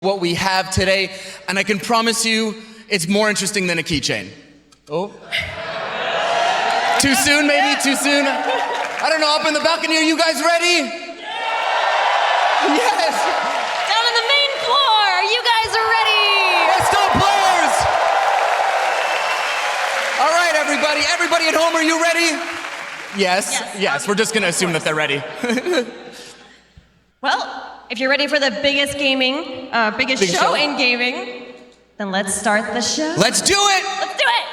what we have today, and I can promise you it's more interesting than a keychain. Oh. Too soon, maybe? Too soon? I don't know, up in the balcony, are you guys ready? Yes! Down on the main floor, you guys are ready! Let's go, players! All right, everybody. Everybody at home, are you ready? Yes, we're just gonna assume that they're ready. Well, if you're ready for the biggest biggest show in gaming, then let's start the show. Let's do it! Let's do it!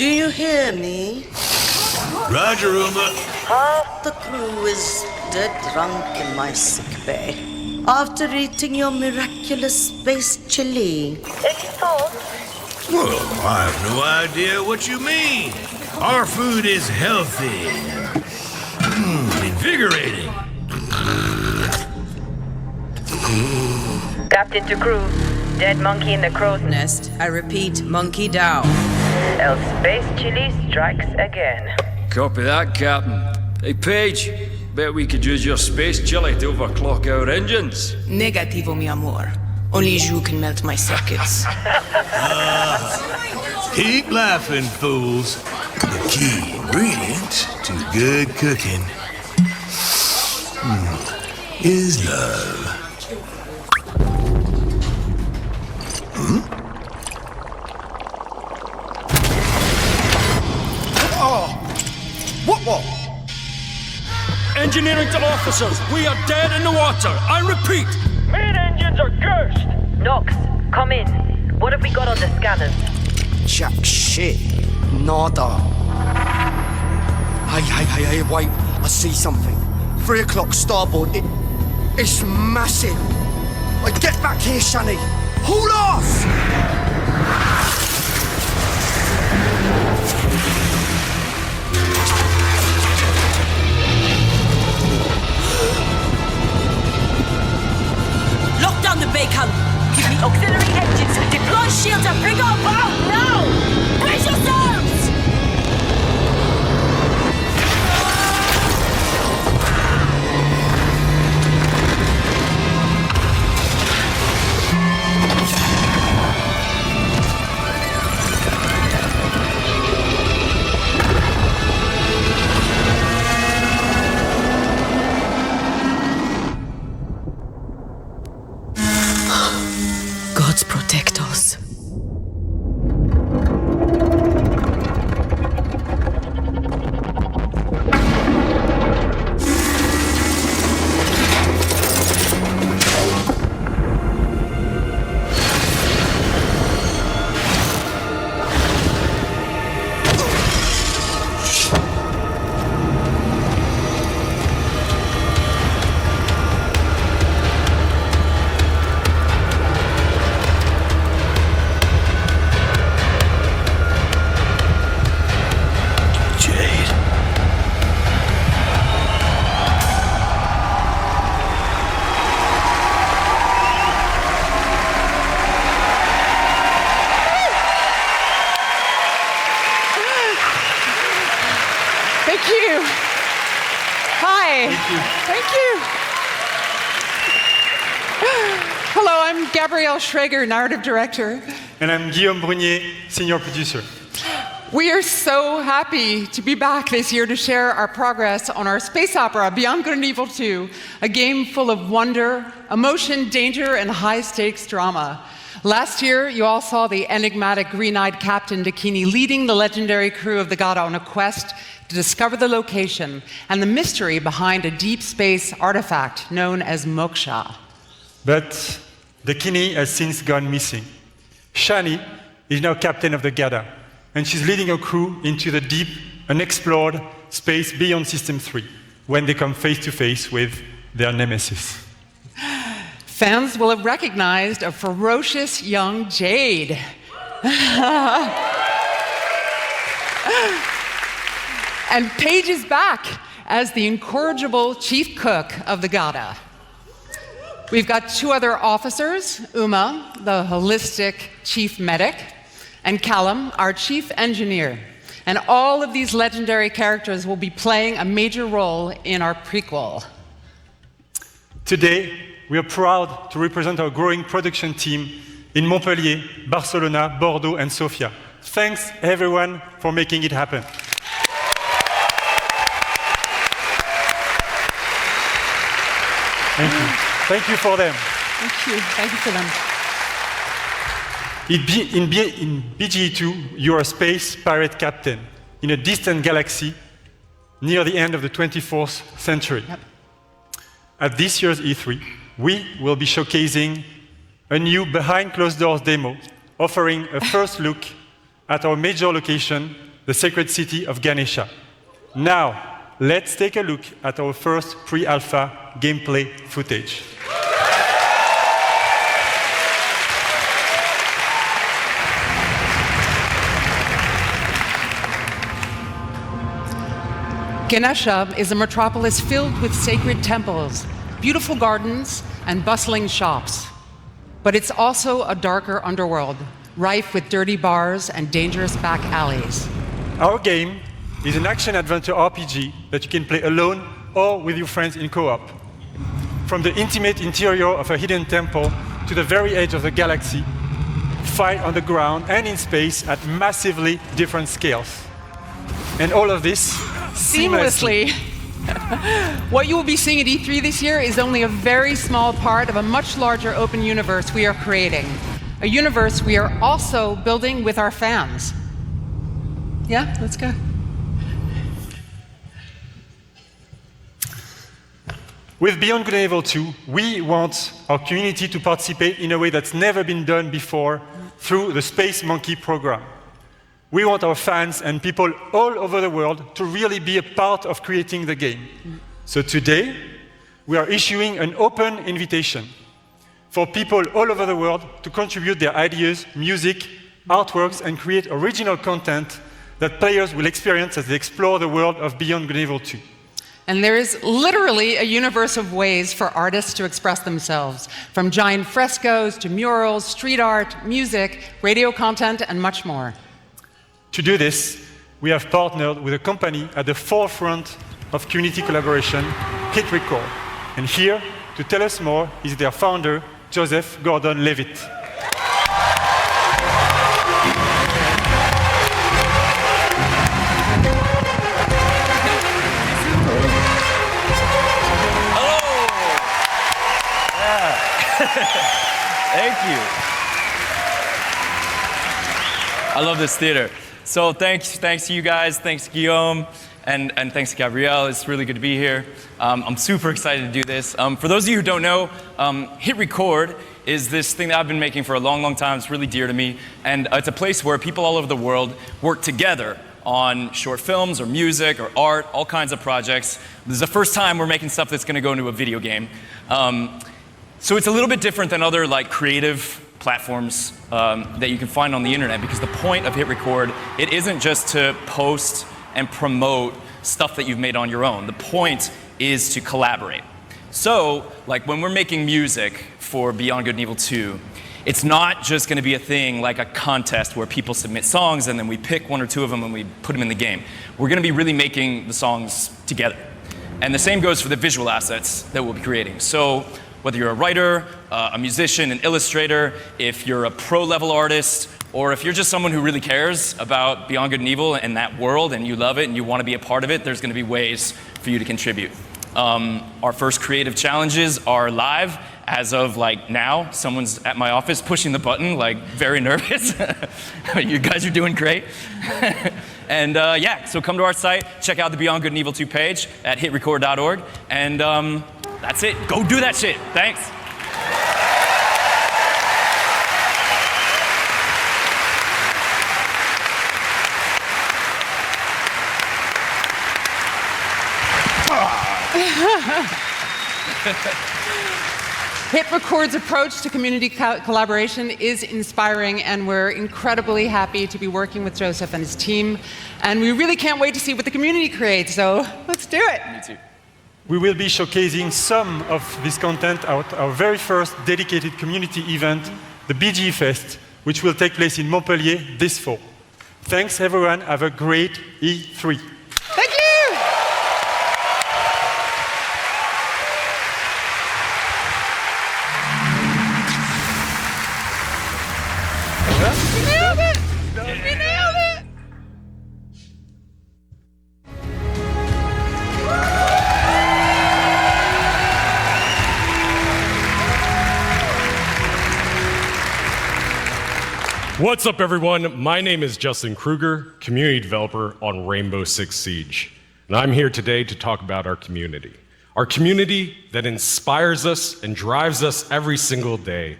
Do you hear me? Roger, Uma. Half the crew is dead drunk in my sick bay after eating your miraculous space chili. Any thoughts? Well, I have no idea what you mean. Our food is healthy and invigorating. Captain to crew. Dead monkey in the crow's nest. I repeat, monkey down. Else space chili strikes again. Copy that, Captain. Hey, Paige, bet we could use your space chili to overclock our engines. Negativo, mi amor. Only you can melt my circuits. Keep laughing, fools. The key ingredient to good cooking is love. What? Engineering to officers, we are dead in the water. I repeat. Main engines are cursed! Nox, come in. What have we got on the scanners? Jack shit. Nada. Hey, wait. I see something. 3 o'clock starboard. It's massive. Like, get back here, Shani. Haul off! Lock down the bacon! Give me auxiliary engines! Deploy shields and bring up out now! Brace yourselves! Gods protect us. Thank you. Hi. Thank you. Hello, I'm Gabrielle Schrager, narrative director. And I'm Guillaume Brunier, senior producer. We are so happy to be back this year to share our progress on our space opera, Beyond Good and Evil 2, a game full of wonder, emotion, danger, and high-stakes drama. Last year, you all saw the enigmatic green-eyed Captain Dakini leading the legendary crew of the Gada on a quest to discover the location and the mystery behind a deep space artifact known as Moksha. But Dakini has since gone missing. Shani is now captain of the Gada, and she's leading a crew into the deep, unexplored space beyond System 3, when they come face to face with their nemesis. Fans will have recognized a ferocious young Jade. And Paige is back as the incorrigible chief cook of the Gada. We've got 2 other officers, Uma, the holistic chief medic, and Callum, our chief engineer. And all of these legendary characters will be playing a major role in our prequel. Today, we are proud to represent our growing production team in Montpellier, Barcelona, Bordeaux, and Sofia. Thanks, everyone, for making it happen. Thank you. Thank you for them. Thank you. Thank you for them. In BGE2, you are a space pirate captain in a distant galaxy near the end of the 24th century. Yep. At this year's E3, we will be showcasing a new behind closed doors demo offering a first look at our major location the sacred city of Ganesha. Now, let's take a look at our first pre-alpha gameplay footage. Ganesha is a metropolis filled with sacred temples, beautiful gardens, and bustling shops. But it's also a darker underworld, rife with dirty bars and dangerous back alleys. Our game is an action-adventure RPG that you can play alone or with your friends in co-op. From the intimate interior of a hidden temple to the very edge of the galaxy, fight on the ground and in space at massively different scales. And all of this seamlessly. What you will be seeing at E3 this year is only a very small part of a much larger open universe we are creating. A universe we are also building with our fans. Yeah, let's go. With Beyond Good and Evil 2, we want our community to participate in a way that's never been done before through the Space Monkey program. We want our fans and people all over the world to really be a part of creating the game. So today, we are issuing an open invitation for people all over the world to contribute their ideas, music, artworks, and create original content that players will experience as they explore the world of Beyond Good and Evil 2. And there is literally a universe of ways for artists to express themselves, from giant frescoes to murals, street art, music, radio content, and much more. To do this, we have partnered with a company at the forefront of community collaboration, Hit Record. And here, to tell us more, is their founder, Joseph Gordon-Levitt. Thank you. I love this theater. So thanks to you guys, thanks Guillaume, and thanks to Gabrielle. It's really good to be here. I'm super excited to do this. For those of you who don't know, Hit Record is this thing that I've been making for a long, long time. It's really dear to me. And it's a place where people all over the world work together on short films or music or art, all kinds of projects. This is the first time we're making stuff that's going to go into a video game. So it's a little bit different than other like creative platforms that you can find on the internet, because the point of Hit Record, it isn't just to post and promote stuff that you've made on your own. The point is to collaborate. So, like when we're making music for Beyond Good and Evil 2, it's not just going to be a thing like a contest where people submit songs and then we pick one or two of them and we put them in the game. We're going to be really making the songs together. And the same goes for the visual assets that we'll be creating. So whether you're a writer, a musician, an illustrator, if you're a pro-level artist, or if you're just someone who really cares about Beyond Good and Evil and that world and you love it and you want to be a part of it, there's going to be ways for you to contribute. Our first creative challenges are live. As of like now, someone's at my office pushing the button, like very nervous. You guys are doing great. And yeah, so come to our site, check out the Beyond Good and Evil 2 page at hitrecord.org, and that's it. Go do that shit. Thanks. Hit Record's approach to community collaboration is inspiring, and we're incredibly happy to be working with Joseph and his team. And we really can't wait to see what the community creates, so let's do it. Me too. We will be showcasing some of this content at our very first dedicated community event, the BG Fest, which will take place in Montpellier this fall. Thanks, everyone. Have a great E3. Thank you! We nailed it! We nailed it! What's up, everyone? My name is Justin Kruger, community developer on Rainbow Six Siege. And I'm here today to talk about our community. Our community that inspires us and drives us every single day.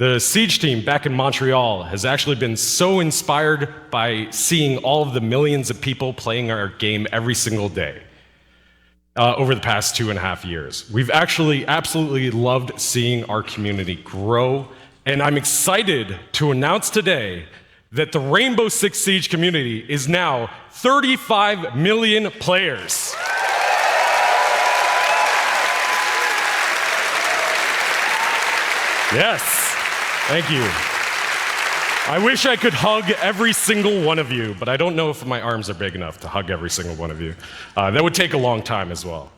The Siege team back in Montreal has actually been so inspired by seeing all of the millions of people playing our game every single day over the past 2.5 years. We've actually absolutely loved seeing our community grow, and I'm excited to announce today that the Rainbow Six Siege community is now 35 million players. Yes, thank you. I wish I could hug every single one of you, but I don't know if my arms are big enough to hug every single one of you. That would take a long time as well.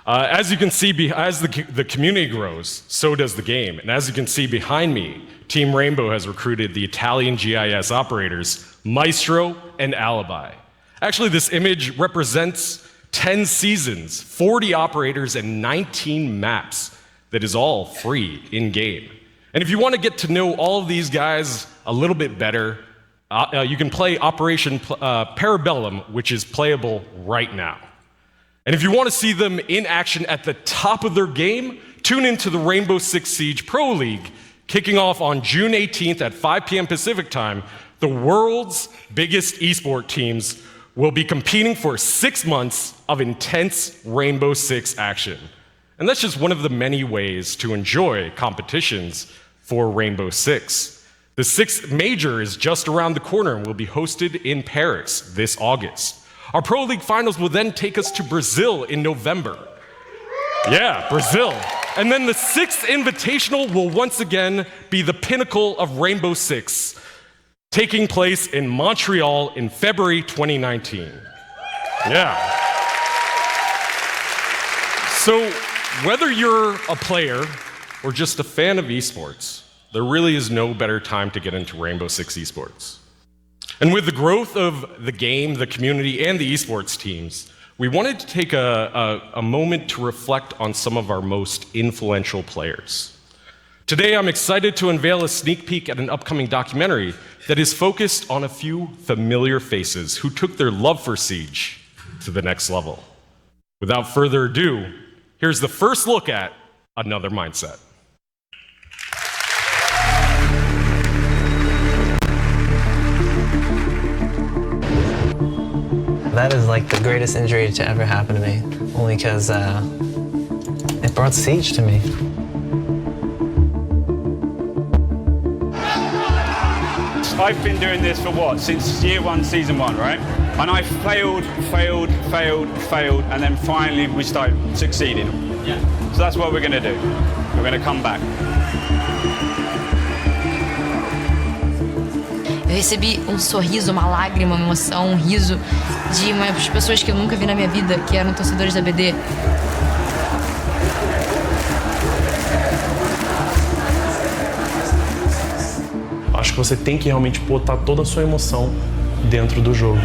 As you can see, as the community grows, so does the game. And as you can see behind me, Team Rainbow has recruited the Italian GIS operators, Maestro and Alibi. Actually, this image represents 10 seasons, 40 operators, and 19 maps that is all free in-game. And if you want to get to know all of these guys a little bit better, you can play Operation Parabellum, which is playable right now. And if you want to see them in action at the top of their game, tune into the Rainbow Six Siege Pro League, kicking off on June 18th at 5 p.m. Pacific time. The world's biggest esport teams will be competing for 6 months of intense Rainbow Six action. And that's just one of the many ways to enjoy competitions for Rainbow Six. The 6th major is just around the corner and will be hosted in Paris this August. Our Pro League finals will then take us to Brazil in November. Yeah, Brazil. And then the 6th Invitational will once again be the pinnacle of Rainbow Six, taking place in Montreal in February 2019. Yeah. So, whether you're a player or just a fan of esports, there really is no better time to get into Rainbow Six esports. And with the growth of the game, the community, and the esports teams, we wanted to take a moment to reflect on some of our most influential players. Today, I'm excited to unveil a sneak peek at an upcoming documentary that is focused on a few familiar faces who took their love for Siege to the next level. Without further ado, here's the first look at Another Mindset. That is like the greatest injury to ever happen to me, only because it brought Siege to me. I've been doing this for what? Since year one, season one, right? And I failed, and then finally we started succeeding. Yeah. So that's what we're going to do. We're going to come back. Eu recebi um sorriso, uma lágrima, uma emoção, um riso de umas pessoas que eu nunca vi na minha vida, que eram torcedores da BD. Acho que você tem que realmente botar toda a sua emoção dentro do jogo.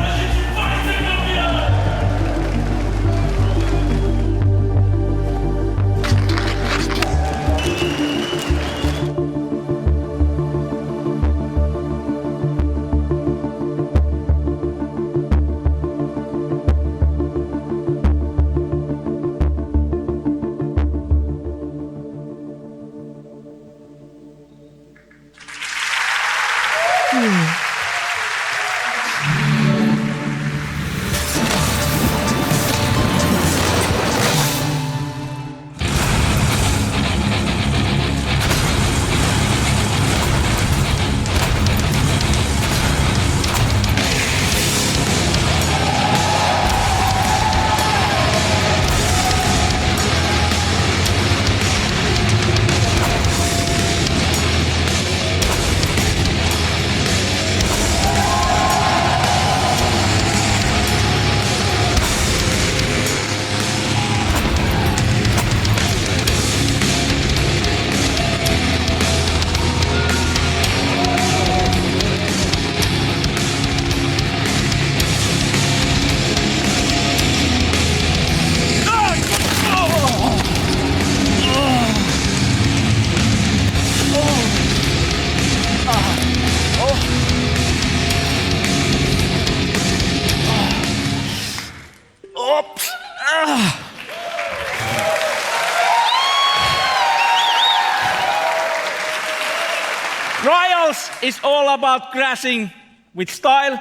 is all about crashing with style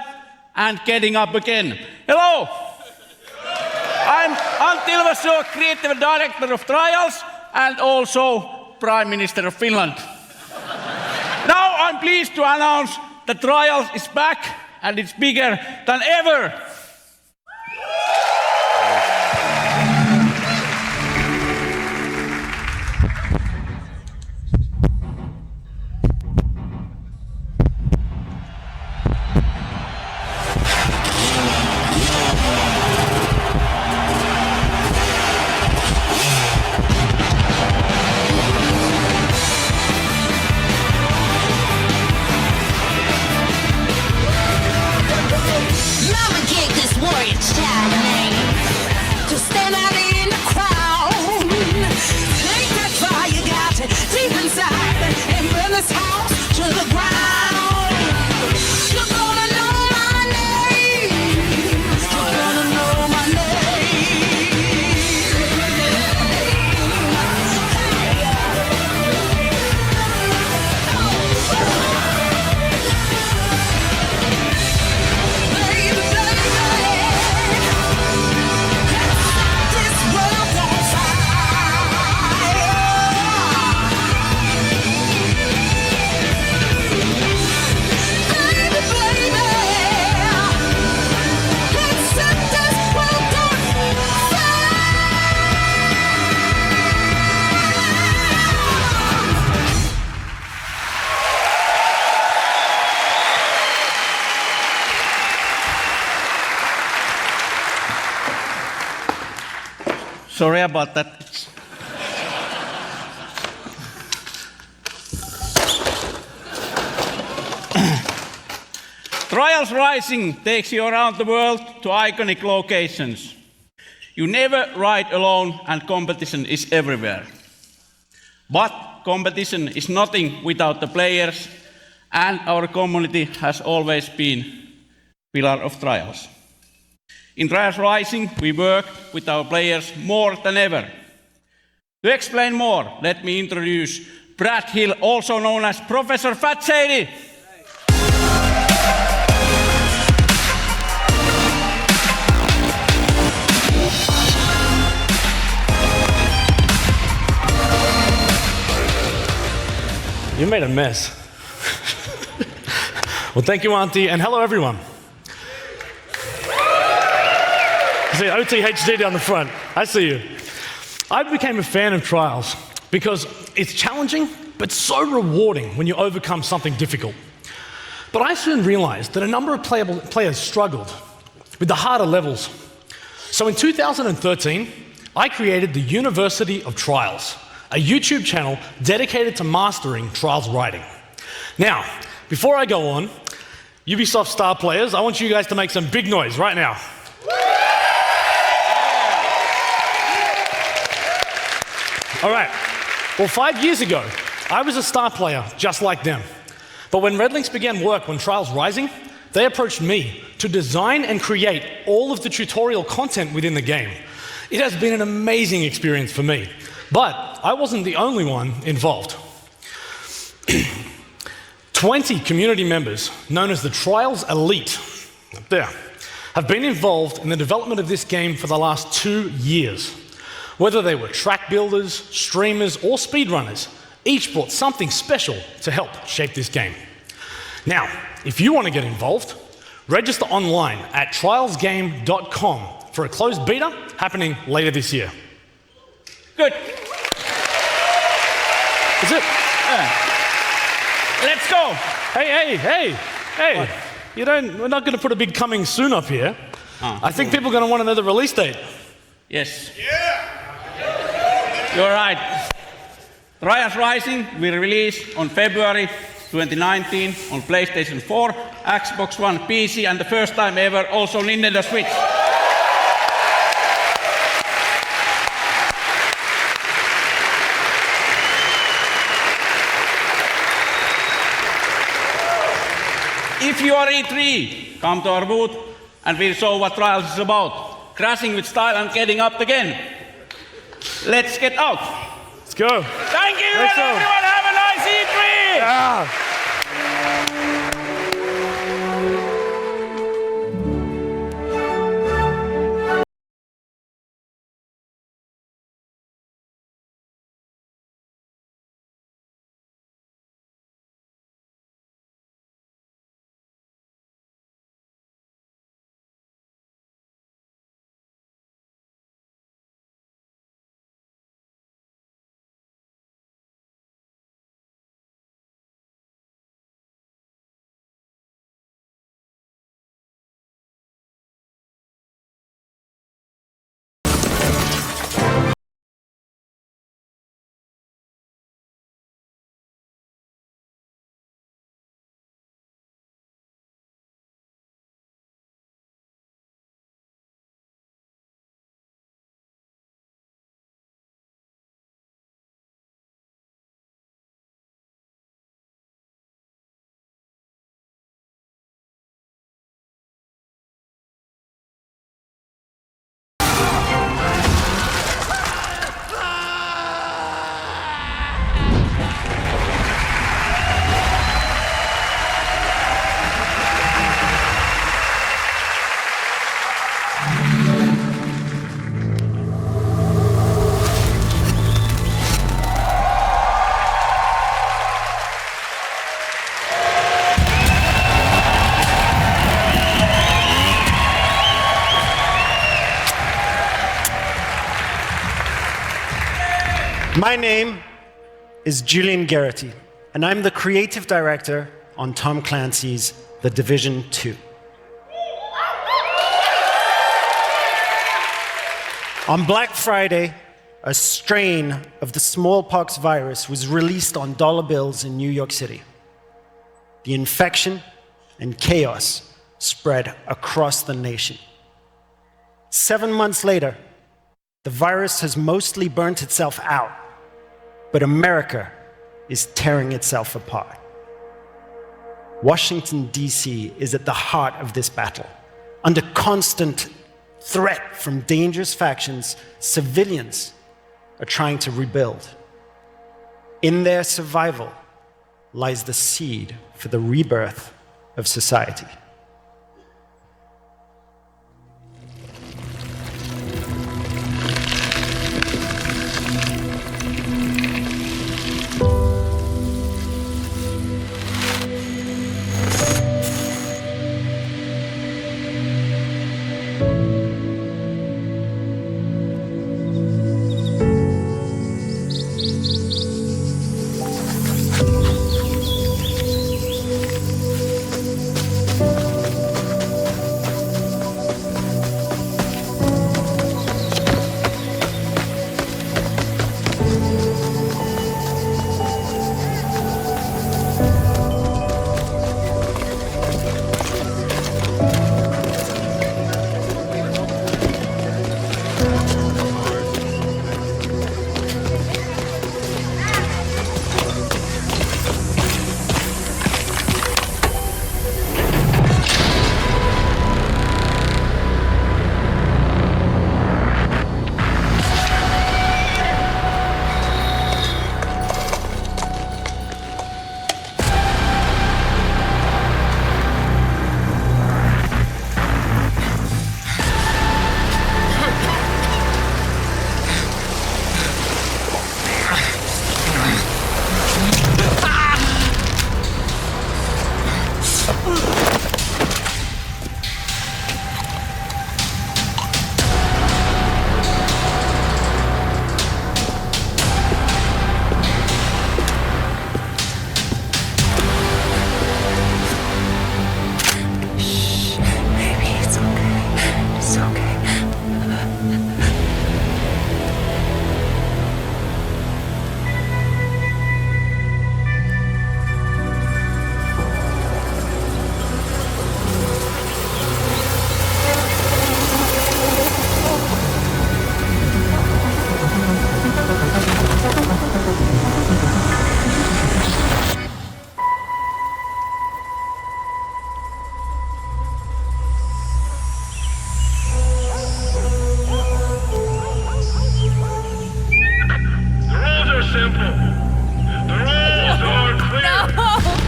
and getting up again. Hello! I'm Antti Ilvassuo, Creative Director of Trials and also Prime Minister of Finland. Now I'm pleased to announce that Trials is back and it's bigger than ever. Sorry about that. Trials Rising takes you around the world to iconic locations. You never ride alone and competition is everywhere. But competition is nothing without the players, and our community has always been a pillar of Trials. In Trials Rising, we work with our players more than ever. To explain more, let me introduce Brad Hill, also known as Professor Fat Shady. You made a mess. Well, thank you, Auntie, and hello, everyone. I see OTHD down the front. I see you. I became a fan of Trials because it's challenging, but so rewarding when you overcome something difficult. But I soon realized that a number of players struggled with the harder levels. So in 2013, I created the University of Trials, a YouTube channel dedicated to mastering Trials writing. Now, before I go on, Ubisoft star players, I want you guys to make some big noise right now. All right, well, 5 years ago, I was a star player just like them. But when Redlinks began work on Trials Rising, they approached me to design and create all of the tutorial content within the game. It has been an amazing experience for me, but I wasn't the only one involved. 20 community members, known as the Trials Elite, up there, have been involved in the development of this game for the last 2 years. Whether they were track builders, streamers, or speedrunners, each brought something special to help shape this game. Now, if you want to get involved, register online at trialsgame.com for a closed beta happening later this year. Good. That's it. Let's go. Hey. What? We're not going to put a big coming soon up here. I think people are going to want to know the release date. Yes. Yeah. You're right. Trials Rising will release on February 2019 on PlayStation 4, Xbox One, PC, and the first time ever also Nintendo Switch. If you are E3, come to our booth and we'll show what Trials is about. Crashing with style and getting up again. Let's get out. Let's go. Thank you, and everyone have a nice E3! Yeah. My name is Julian Garrity, and I'm the creative director on Tom Clancy's The Division 2. On Black Friday, a strain of the smallpox virus was released on dollar bills in New York City. The infection and chaos spread across the nation. 7 months later, the virus has mostly burnt itself out, but America is tearing itself apart. Washington, D.C. is at the heart of this battle. Under constant threat from dangerous factions, civilians are trying to rebuild. In their survival lies the seed for the rebirth of society.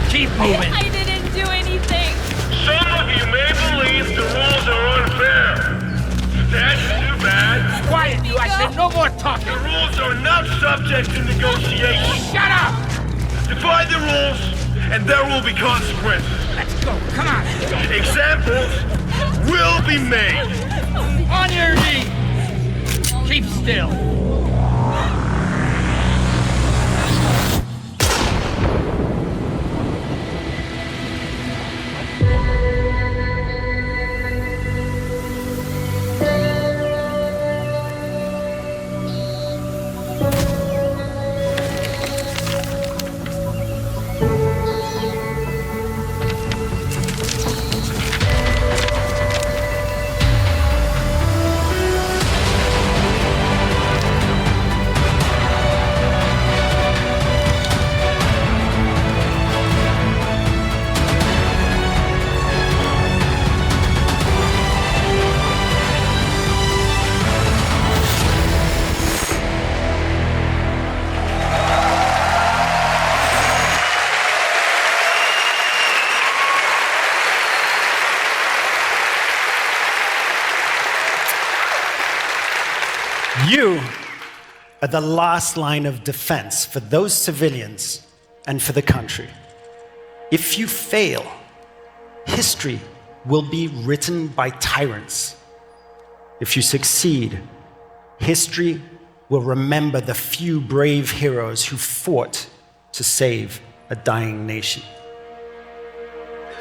Keep moving. I didn't do anything. Some of you may believe the rules are unfair. That's too bad. Quiet, you! I said no more talking. The rules are not subject to negotiation. Shut up! Defy the rules, and there will be consequences. Let's go. Come on. Examples will be made. On your knees. Keep still. You are the last line of defense for those civilians and for the country. If you fail, history will be written by tyrants. If you succeed, history will remember the few brave heroes who fought to save a dying nation.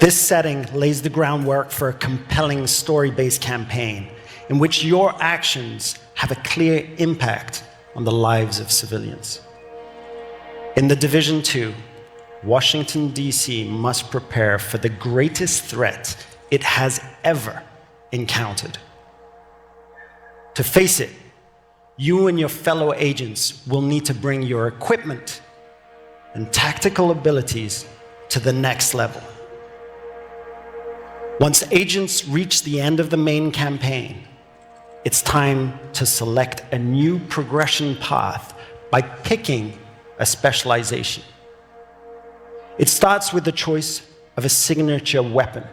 This setting lays the groundwork for a compelling story-based campaign in which your actions have a clear impact on the lives of civilians. In The Division 2, Washington, D.C. must prepare for the greatest threat it has ever encountered. To face it, you and your fellow agents will need to bring your equipment and tactical abilities to the next level. Once agents reach the end of the main campaign, it's time to select a new progression path by picking a specialization. It starts with the choice of a signature weapon,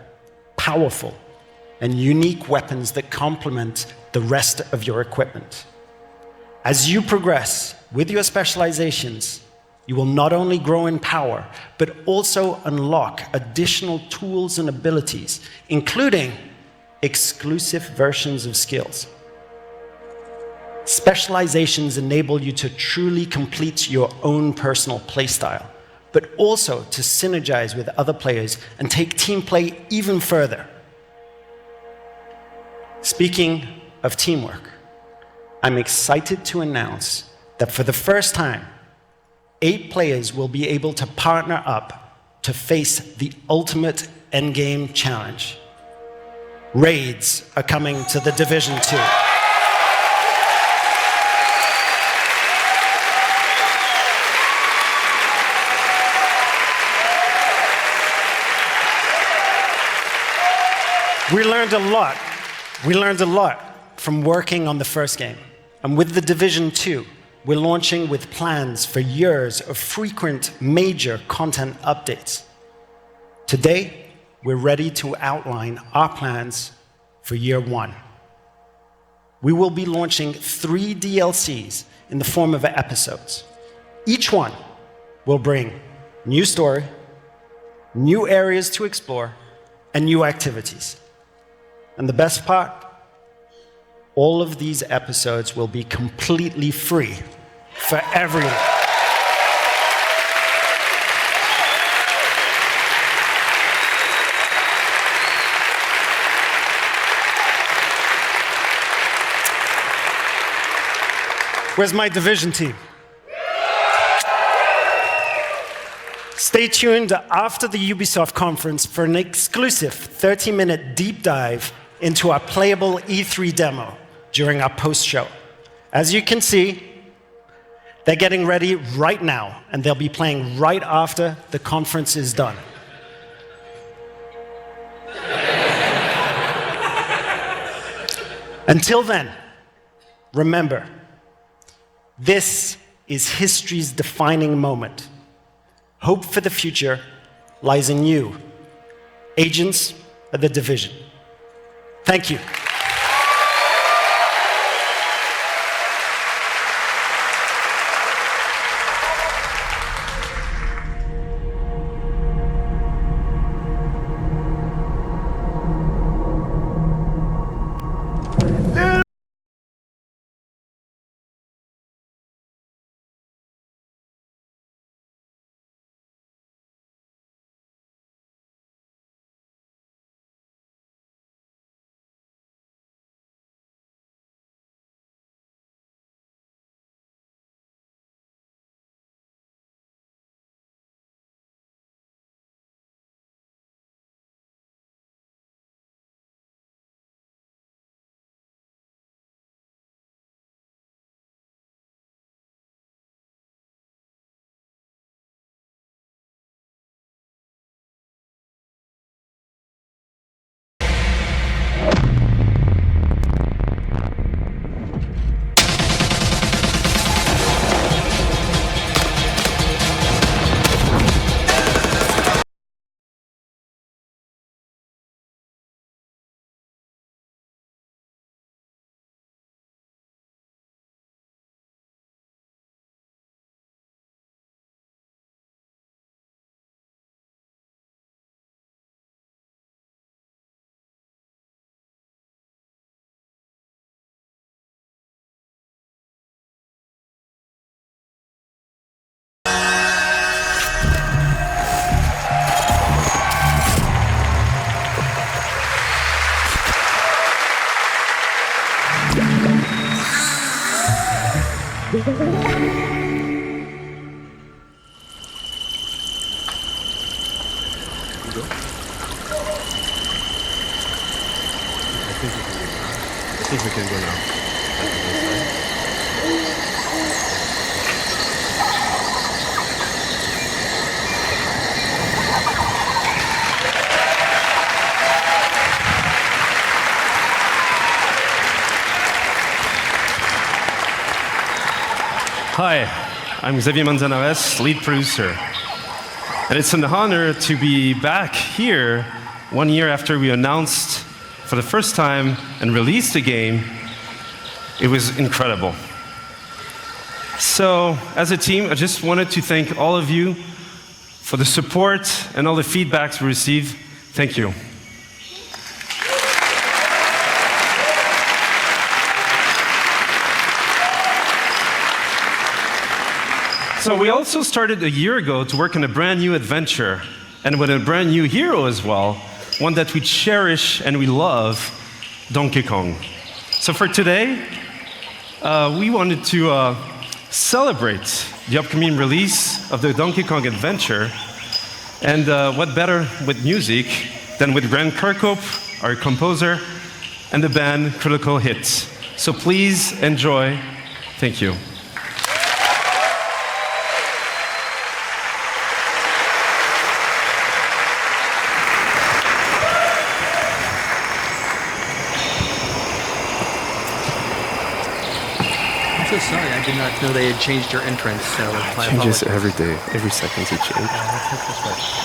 powerful and unique weapons that complement the rest of your equipment. As you progress with your specializations, you will not only grow in power, but also unlock additional tools and abilities, including exclusive versions of skills. Specializations enable you to truly complete your own personal playstyle, but also to synergize with other players and take team play even further. Speaking of teamwork, I'm excited to announce that for the first time, 8 players will be able to partner up to face the ultimate endgame challenge. Raids are coming to The Division 2. We learned a lot from working on the first game. And with The Division 2, we're launching with plans for years of frequent major content updates. Today, we're ready to outline our plans for year 1. We will be launching 3 DLCs in the form of episodes. Each one will bring new story, new areas to explore, and new activities. And the best part, all of these episodes will be completely free for everyone. Where's my Division team? Stay tuned after the Ubisoft conference for an exclusive 30-minute deep dive into our playable E3 demo during our post-show. As you can see, they're getting ready right now, and they'll be playing right after the conference is done. Until then, remember, this is history's defining moment. Hope for the future lies in you, agents of the Division. Thank you. I think we can go now. Hi, I'm Xavier Manzanares, lead producer. And it's an honor to be back here 1 year after we announced for the first time and released the game. It was incredible. So, as a team, I just wanted to thank all of you for the support and all the feedbacks we received. Thank you. So we also started a year ago to work on a brand new adventure, and with a brand new hero as well, one that we cherish and we love, Donkey Kong. So for today, we wanted to celebrate the upcoming release of the Donkey Kong adventure, and what better with music than with Grant Kirkhope, our composer, and the band Critical Hits. So please enjoy. Thank you. I'm so sorry, I did not know they had changed your entrance, so my Changes apologies. every day, every second it changes. Let's hope this works.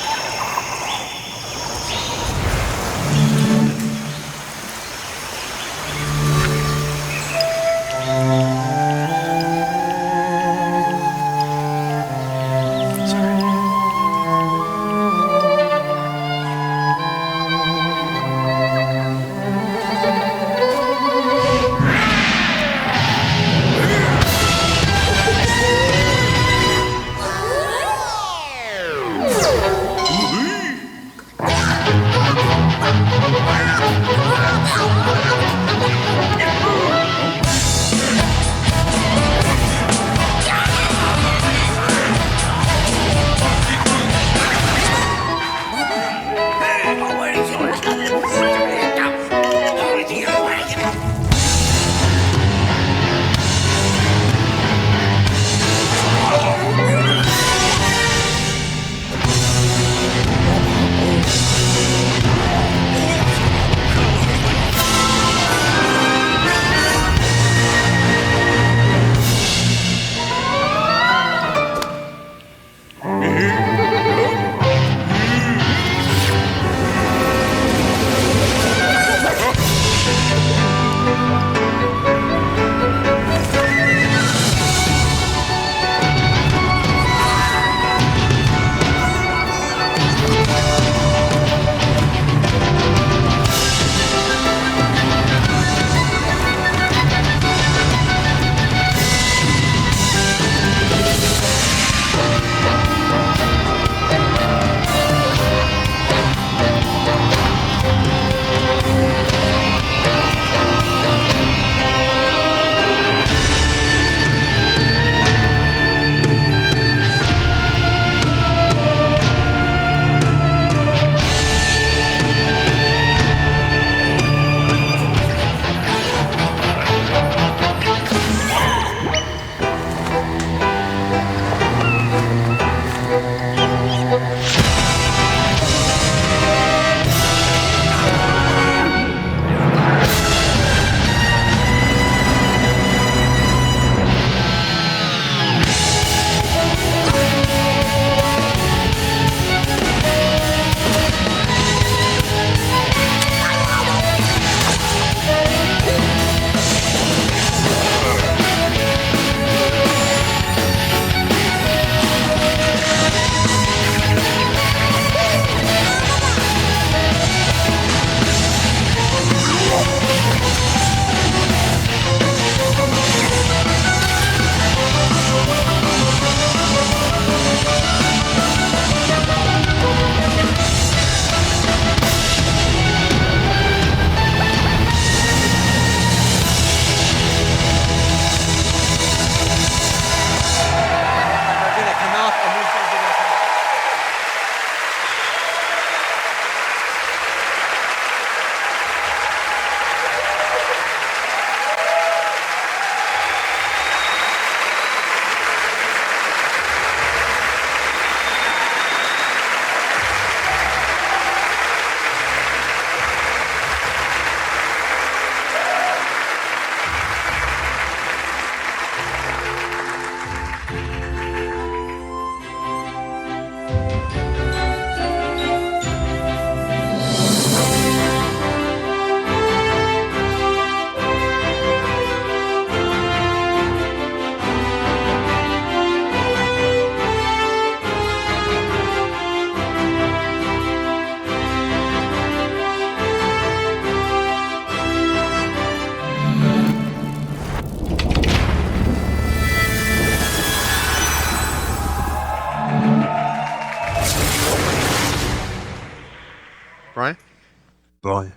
Brian.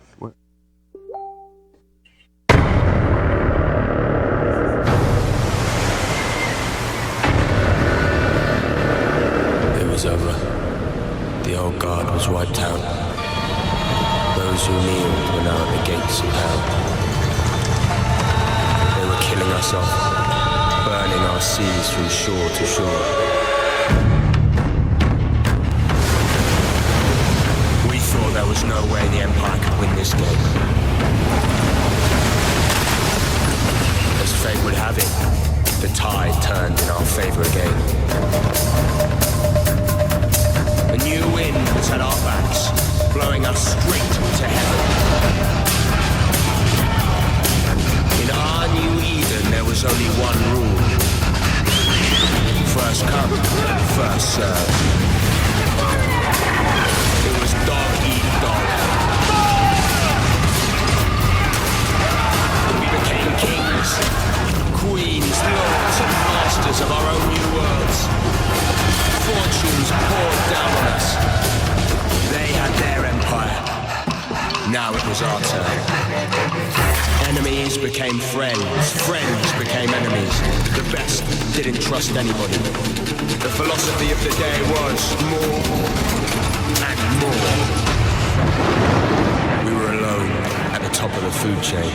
It was over. The old guard was wiped out. Those who kneeled were now at the gates of hell. They were killing us off, burning our seas from shore to shore. We thought there was no way the Empire could win this game. As fate would have it, the tide turned in our favor again. A new wind was at our backs, blowing us straight to heaven. In our new Eden, there was only one rule. First come, first served. It was dog eat dog. We became kings, queens, lords, and masters of our own new worlds. Fortunes poured down on us. They had their empire. Now it was our turn. Enemies became friends. Friends became enemies. The best didn't trust anybody. The philosophy of the day was more and more. We were alone at the top of the food chain.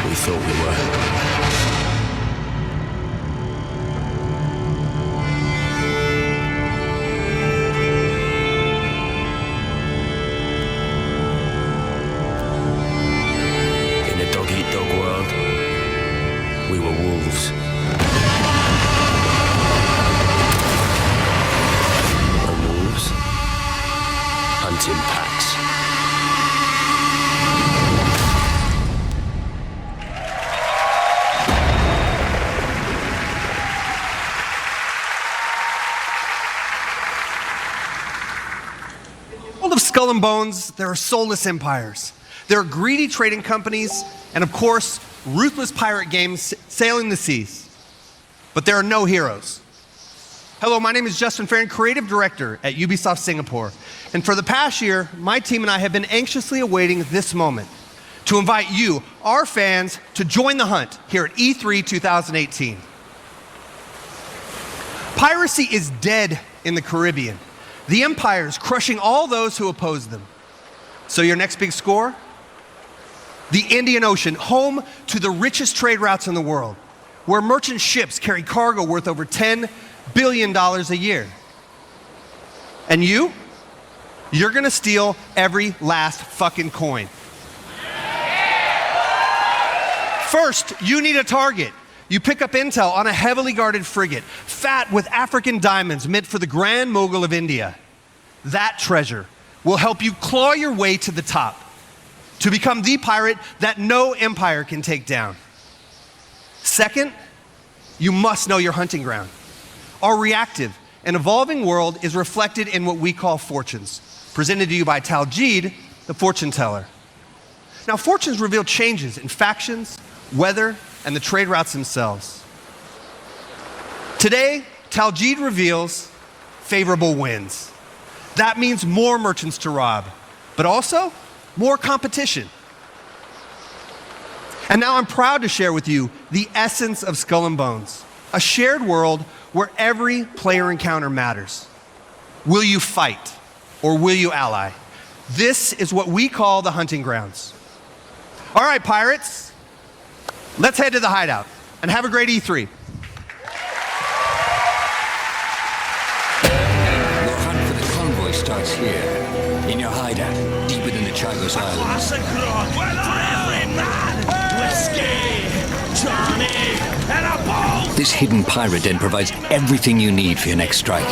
We thought we were. In a dog-eat-dog world, we were wolves. And wolves hunt in packs. Of Skull and Bones, there are soulless empires. There are greedy trading companies, and of course, ruthless pirate games sailing the seas. But there are no heroes. Hello, my name is Justin Farron, Creative Director at Ubisoft Singapore. And for the past year, my team and I have been anxiously awaiting this moment to invite you, our fans, to join the hunt here at E3 2018. Piracy is dead in the Caribbean. The empires crushing all those who oppose them. So your next big score? The Indian Ocean, home to the richest trade routes in the world, where merchant ships carry cargo worth over $10 billion a year. And you're gonna steal every last fucking coin. First, you need a target. You pick up intel on a heavily guarded frigate, fat with African diamonds meant for the Grand Mogul of India. That treasure will help you claw your way to the top, to become the pirate that no empire can take down. Second, you must know your hunting ground. Our reactive and evolving world is reflected in what we call fortunes, presented to you by Taljeed, the fortune teller. Now, fortunes reveal changes in factions, weather, and the trade routes themselves. Today, Taljeed reveals favorable winds. That means more merchants to rob, but also more competition. And now I'm proud to share with you the essence of Skull and Bones, a shared world where every player encounter matters. Will you fight or will you ally? This is what we call the hunting grounds. All right, pirates, let's head to the hideout and have a great E3. Your hunt for the convoy starts here, in your hideout, deep within the Chagos Islands. This hidden pirate den provides everything you need for your next strike.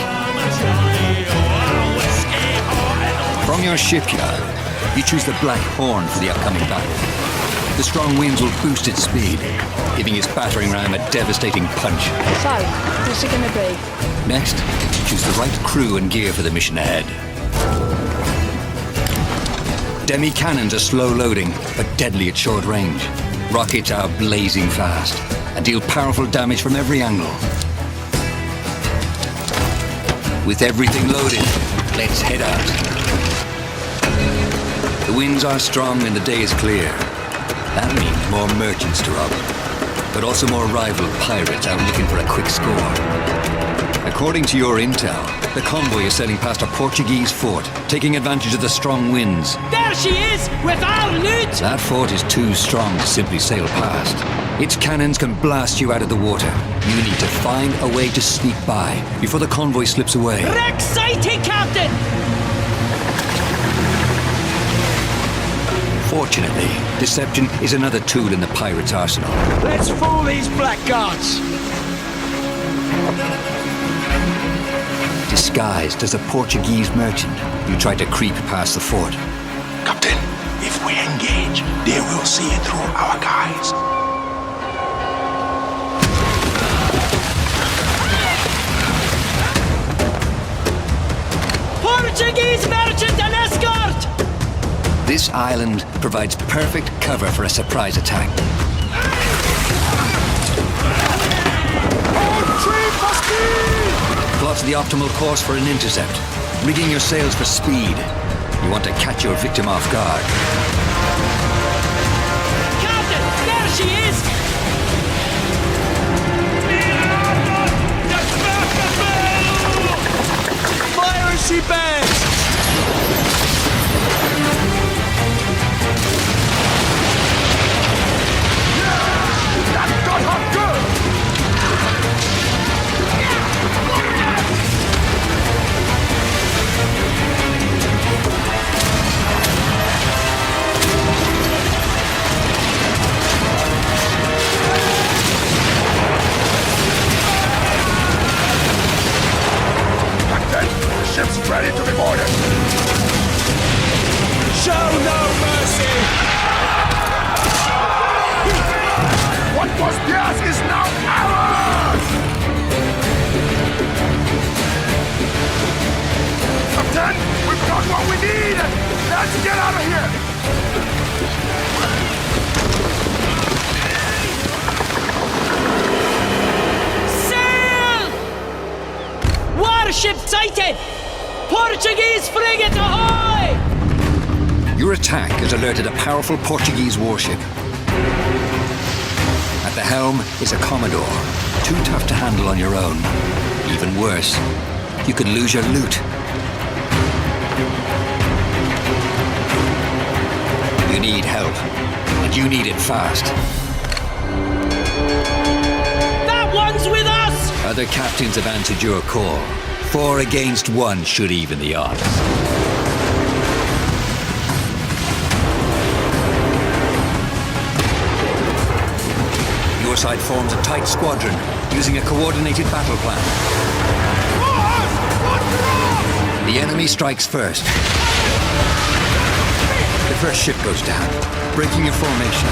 From your shipyard, you choose the Black Horn for the upcoming battle. The strong winds will boost its speed, giving its battering ram a devastating punch. So, what's it gonna be? Next, choose the right crew and gear for the mission ahead. Demi cannons are slow loading, but deadly at short range. Rockets are blazing fast. and deal powerful damage from every angle. With everything loaded, let's head out. The winds are strong and the day is clear. That means more merchants to rob, but also more rival pirates out looking for a quick score. According to your intel, the convoy is sailing past a Portuguese fort, taking advantage of the strong winds. There she is, with our loot! That fort is too strong to simply sail past. Its cannons can blast you out of the water. You need to find a way to sneak by before the convoy slips away. Exciting, Captain! Fortunately, deception is another tool in the pirates' arsenal. Let's fool these blackguards! Disguised as a Portuguese merchant, you try to creep past the fort. Captain, if we engage, they will see it through our guys. Portuguese merchant and escort! This island provides perfect cover for a surprise attack. Plot the optimal course for an intercept, rigging your sails for speed. You want to catch your victim off guard. Captain, there she is! Fire as she bangs! That got her good! Captain, the ship's ready to be boarded! Show no mercy! What was theirs is now ours! Captain, we've got what we need! Let's get out of here! Sail! Warship sighted! Portuguese frigate ahoy! Your attack has alerted a powerful Portuguese warship. At the helm is a Commodore, too tough to handle on your own. Even worse, you could lose your loot. You need help, and you need it fast. That one's with us! Other captains have answered your call. 4 against 1 should even the odds. Your side forms a tight squadron, using a coordinated battle plan. The enemy strikes first. The first ship goes down, breaking your formation.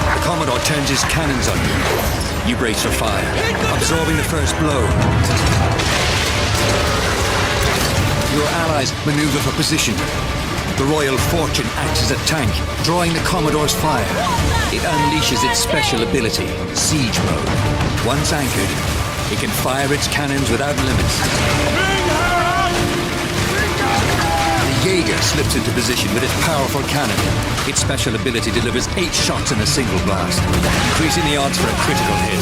The Commodore turns his cannons on you. You brace for fire, absorbing the first blow. Your allies maneuver for position. The Royal Fortune acts as a tank, drawing the Commodore's fire. It unleashes its special ability, Siege Mode. Once anchored, it can fire its cannons without limits. The Jaeger slips into position with its powerful cannon. Its special ability delivers 8 shots in a single blast, increasing the odds for a critical hit.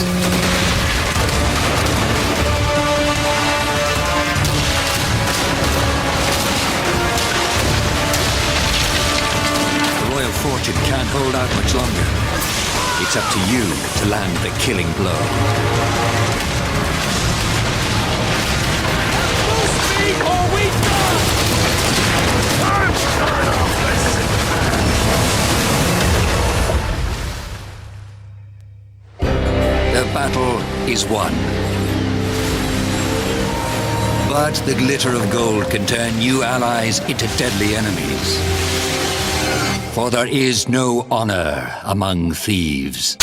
The Royal Fortune can't hold out much longer. It's up to you to land the killing blow. The battle is won. But the glitter of gold can turn new allies into deadly enemies. For there is no honor among thieves.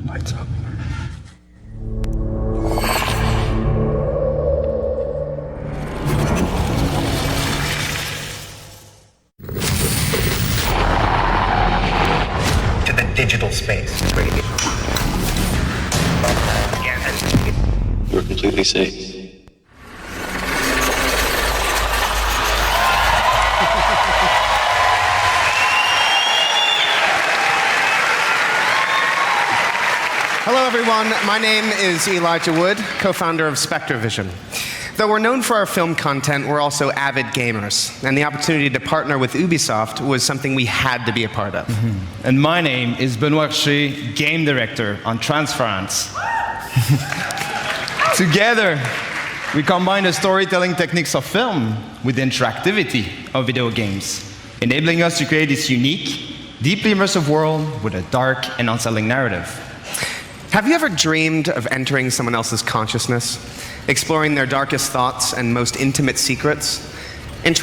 Lights up. To the digital space. You're completely safe. Hello, everyone. My name is Elijah Wood, co-founder of SpectraVision. Though we're known for our film content, we're also avid gamers, and the opportunity to partner with Ubisoft was something we had to be a part of. And my name is Benoit Richer, game director on Transference. Together, we combine the storytelling techniques of film with the interactivity of video games, enabling us to create this unique, deeply immersive world with a dark and unsettling narrative. Have you ever dreamed of entering someone else's consciousness, exploring their darkest thoughts and most intimate secrets? With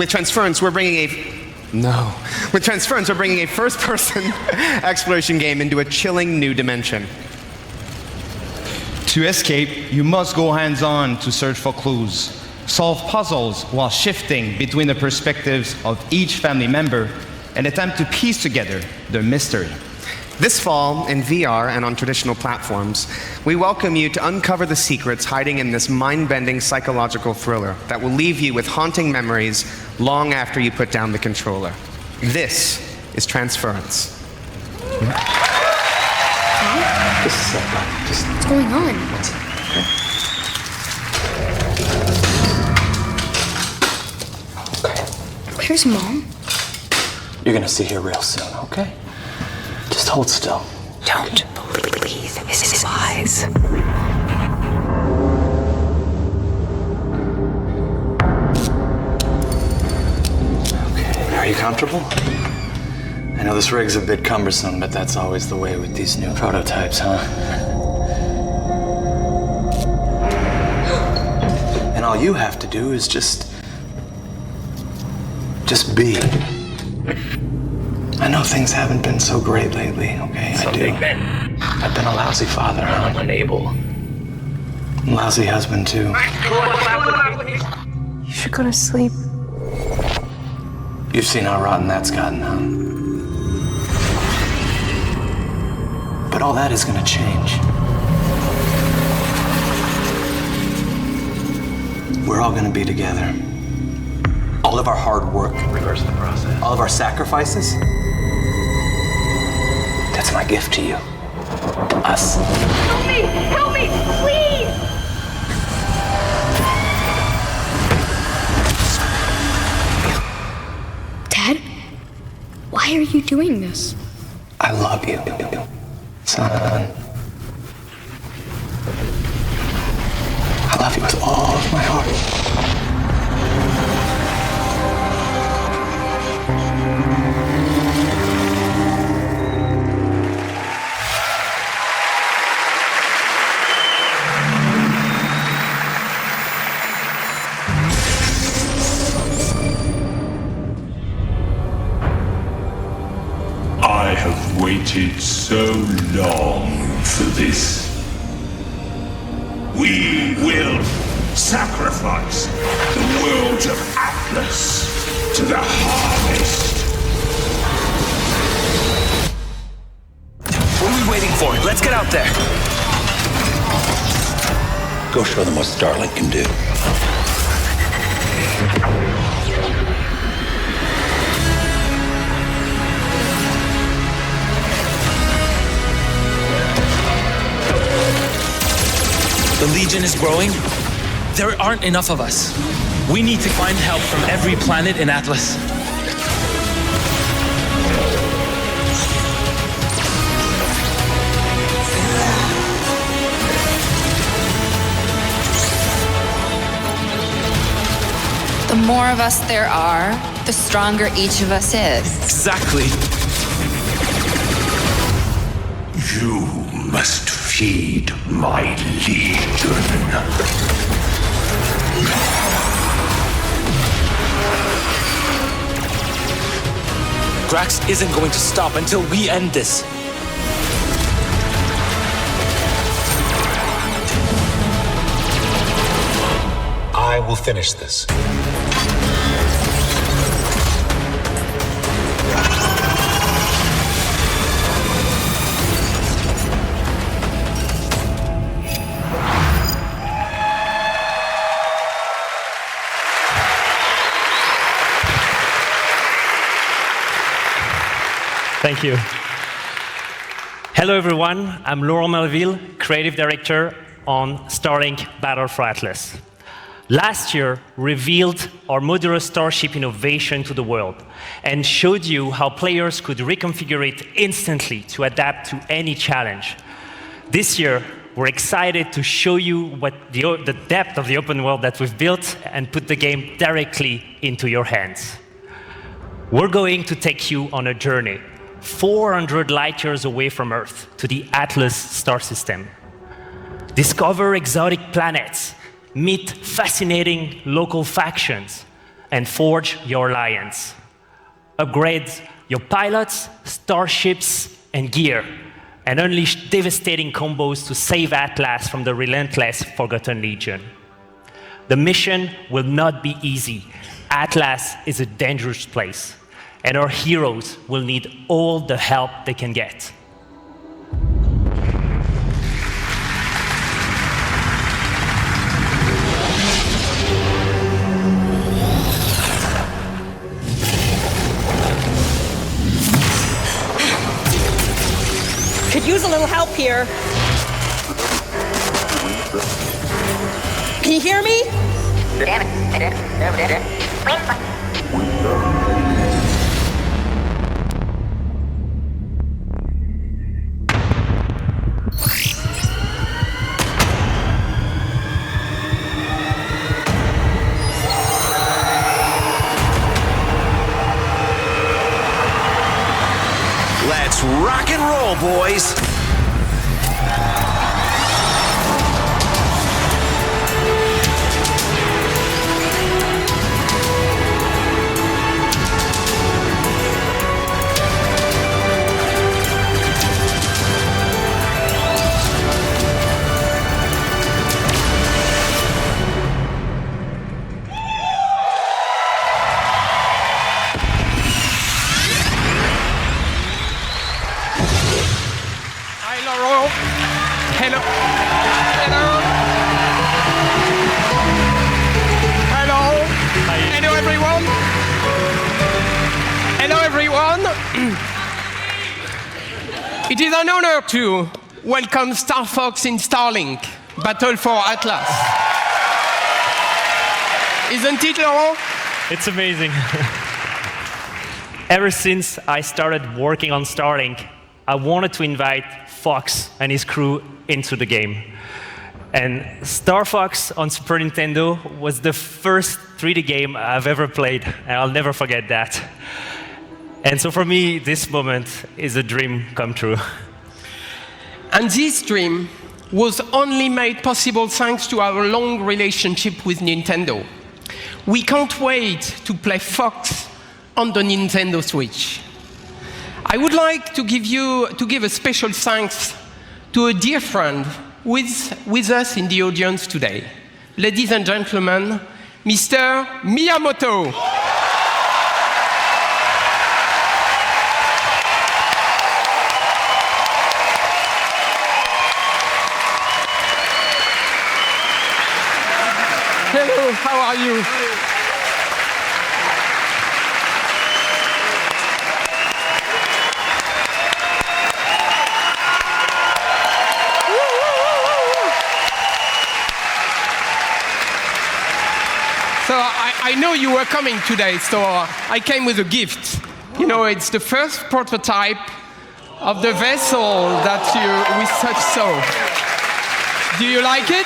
Transference, we're bringing a first-person exploration game into a chilling new dimension. To escape, you must go hands-on to search for clues, solve puzzles while shifting between the perspectives of each family member, and attempt to piece together the mystery. This fall, in VR and on traditional platforms, we welcome you to uncover the secrets hiding in this mind-bending psychological thriller that will leave you with haunting memories long after you put down the controller. This is Transference. What's going on? Where's Mom? You're gonna see her real soon, okay? Just hold still. Don't believe his lies. Okay, are you comfortable? I know this rig's a bit cumbersome, but that's always the way with these new prototypes, huh? And all you have to do is just be. I know things haven't been so great lately, okay? I do. I've been a lousy father, huh? I'm unable. Lousy husband, too. You should go to sleep. You've seen how rotten that's gotten, huh? But all that is gonna change. We're all gonna be together. All of our hard work. Reverse the process. All of our sacrifices. That's my gift to you. Us. Help me! Help me! Please! Dad? Why are you doing this? I love you, son. I love you with all of my heart. I have waited so long for this. We will sacrifice the world of Atlas to the harvest. What are we waiting for? Let's get out there. Go show them what Starlink can do. The Legion is growing. There aren't enough of us. We need to find help from every planet in Atlas. more of us there are, the stronger each of us is. Exactly. You must feed my legion. Drax isn't going to stop until we end this. I will finish this. Thank you. Hello, everyone. I'm Laurent Melville, Creative Director on Starlink Battle for Atlas. Last year, revealed our modular starship innovation to the world and showed you how players could reconfigure it instantly to adapt to any challenge. This year, we're excited to show you what the depth of the open world that we've built and put the game directly into your hands. We're going to take you on a journey 400 light years away from Earth to the Atlas star system. Discover exotic planets, meet fascinating local factions, and forge your alliance. Upgrade your pilots, starships, and gear, and unleash devastating combos to save Atlas from the relentless Forgotten Legion. The mission will not be easy. Atlas is a dangerous place, and our heroes will need all the help they can get. Could use a little help here. Can you hear me? Let's rock and roll, boys! Hello. Hello. Hello. Hello, everyone. Hello, everyone. It is an honor to welcome Star Fox in Starlink, Battle for Atlas. Isn't it, Laurent? It's amazing. Ever since I started working on Starlink, I wanted to invite Fox and his crew into the game. And Star Fox on Super Nintendo was the first 3D game I've ever played, and I'll never forget that. And so for me, this moment is a dream come true. And this dream was only made possible thanks to our long relationship with Nintendo. We can't wait to play Fox on the Nintendo Switch. I would like to give a special thanks to a dear friend with us in the audience today. Ladies and gentlemen, Mr. Miyamoto. Hello, how are you? So I know you were coming today, so I came with a gift. You know, it's the first prototype of the vessel that we such saw. Do you like it?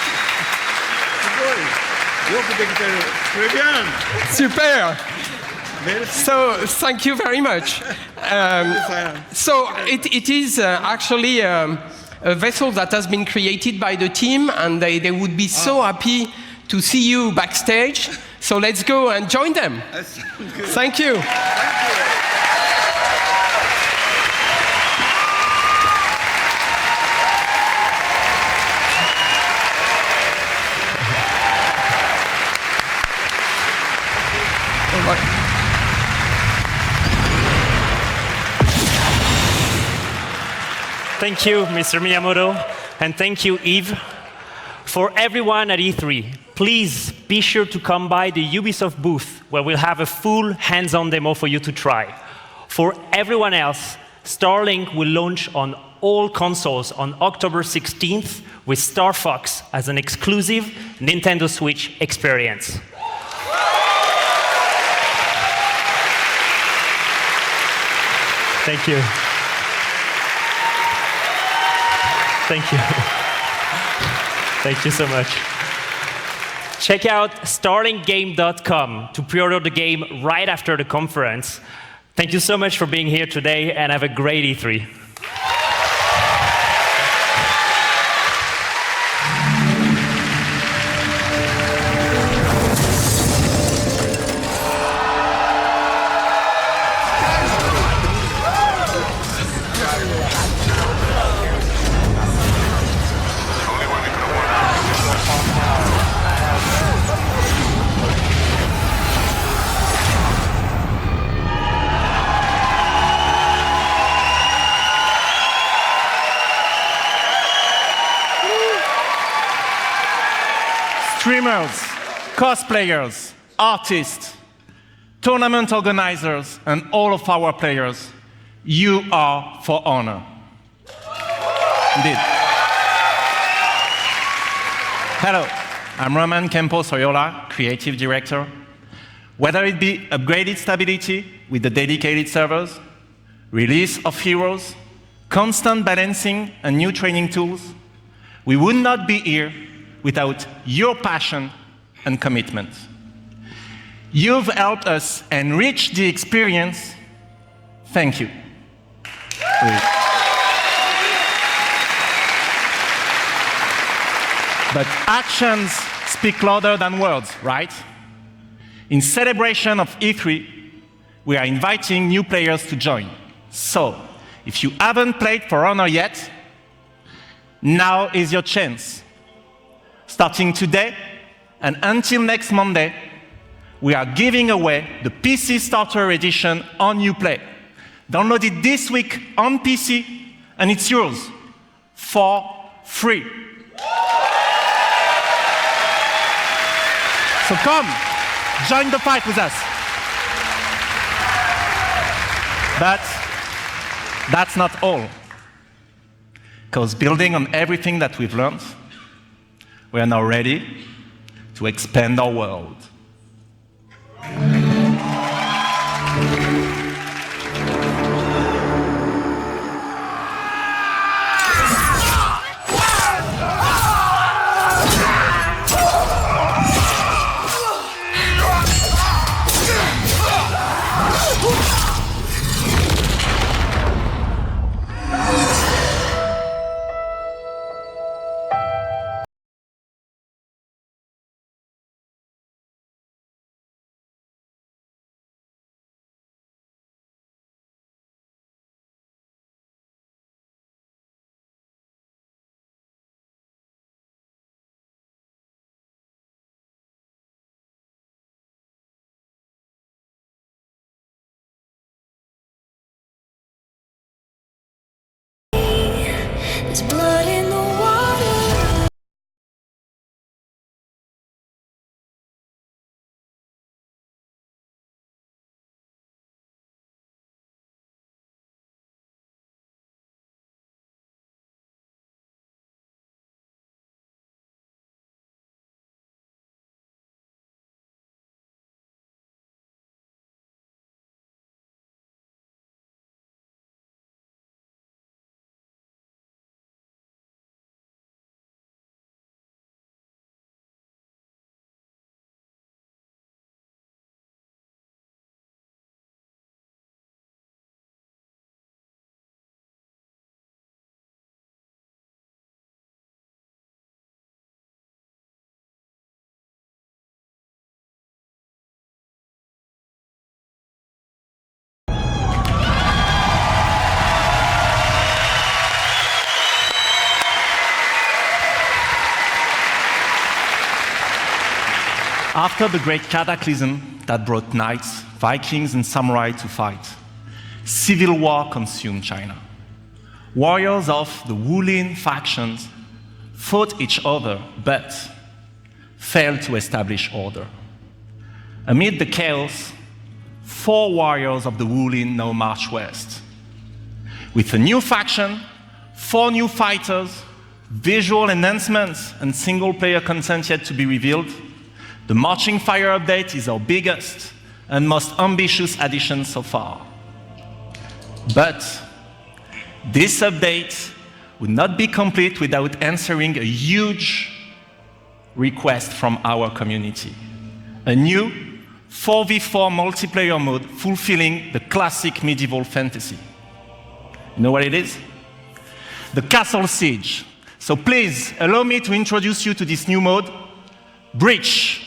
Très bien. Super. So thank you very much. So it is actually a vessel that has been created by the team, and they would be so happy to see you backstage. So let's go and join them. Thank you. Thank you, Mr. Miyamoto, and thank you, Yves. For everyone at E3, please be sure to come by the Ubisoft booth, where we'll have a full hands-on demo for you to try. For everyone else, Starlink will launch on all consoles on October 16th with Star Fox as an exclusive Nintendo Switch experience. Thank you. Thank you. Thank you so much. Check out starlinkgame.com to pre-order the game right after the conference. Thank you so much for being here today, and have a great E3. Streamers, cosplayers, artists, tournament organizers, and all of our players, you are for honor. Indeed. Hello, I'm Roman Campos Oyola, Creative Director. Whether it be upgraded stability with the dedicated servers, release of heroes, constant balancing, and new training tools, we would not be here without your passion and commitment. You've helped us enrich the experience. Thank you. But actions speak louder than words, right? In celebration of E3, we are inviting new players to join. So, if you haven't played For Honor yet, now is your chance. Starting today and until next Monday, we are giving away the PC Starter Edition on Uplay. Download it this week on PC, and it's yours for free. So come, join the fight with us. But that's not all. Because building on everything that we've learned, we are now ready to expand our world. There's blood in the After the great cataclysm that brought knights, Vikings, and samurai to fight, civil war consumed China. Warriors of the Wulin factions fought each other, but failed to establish order. Amid the chaos, 4 warriors of the Wulin now march west. With a new faction, 4 new fighters, visual enhancements, and single-player content yet to be revealed, the Marching Fire update is our biggest and most ambitious addition so far. But this update would not be complete without answering a huge request from our community. A new 4v4 multiplayer mode fulfilling the classic medieval fantasy. You know what it is? The Castle Siege. So please, allow me to introduce you to this new mode, Breach.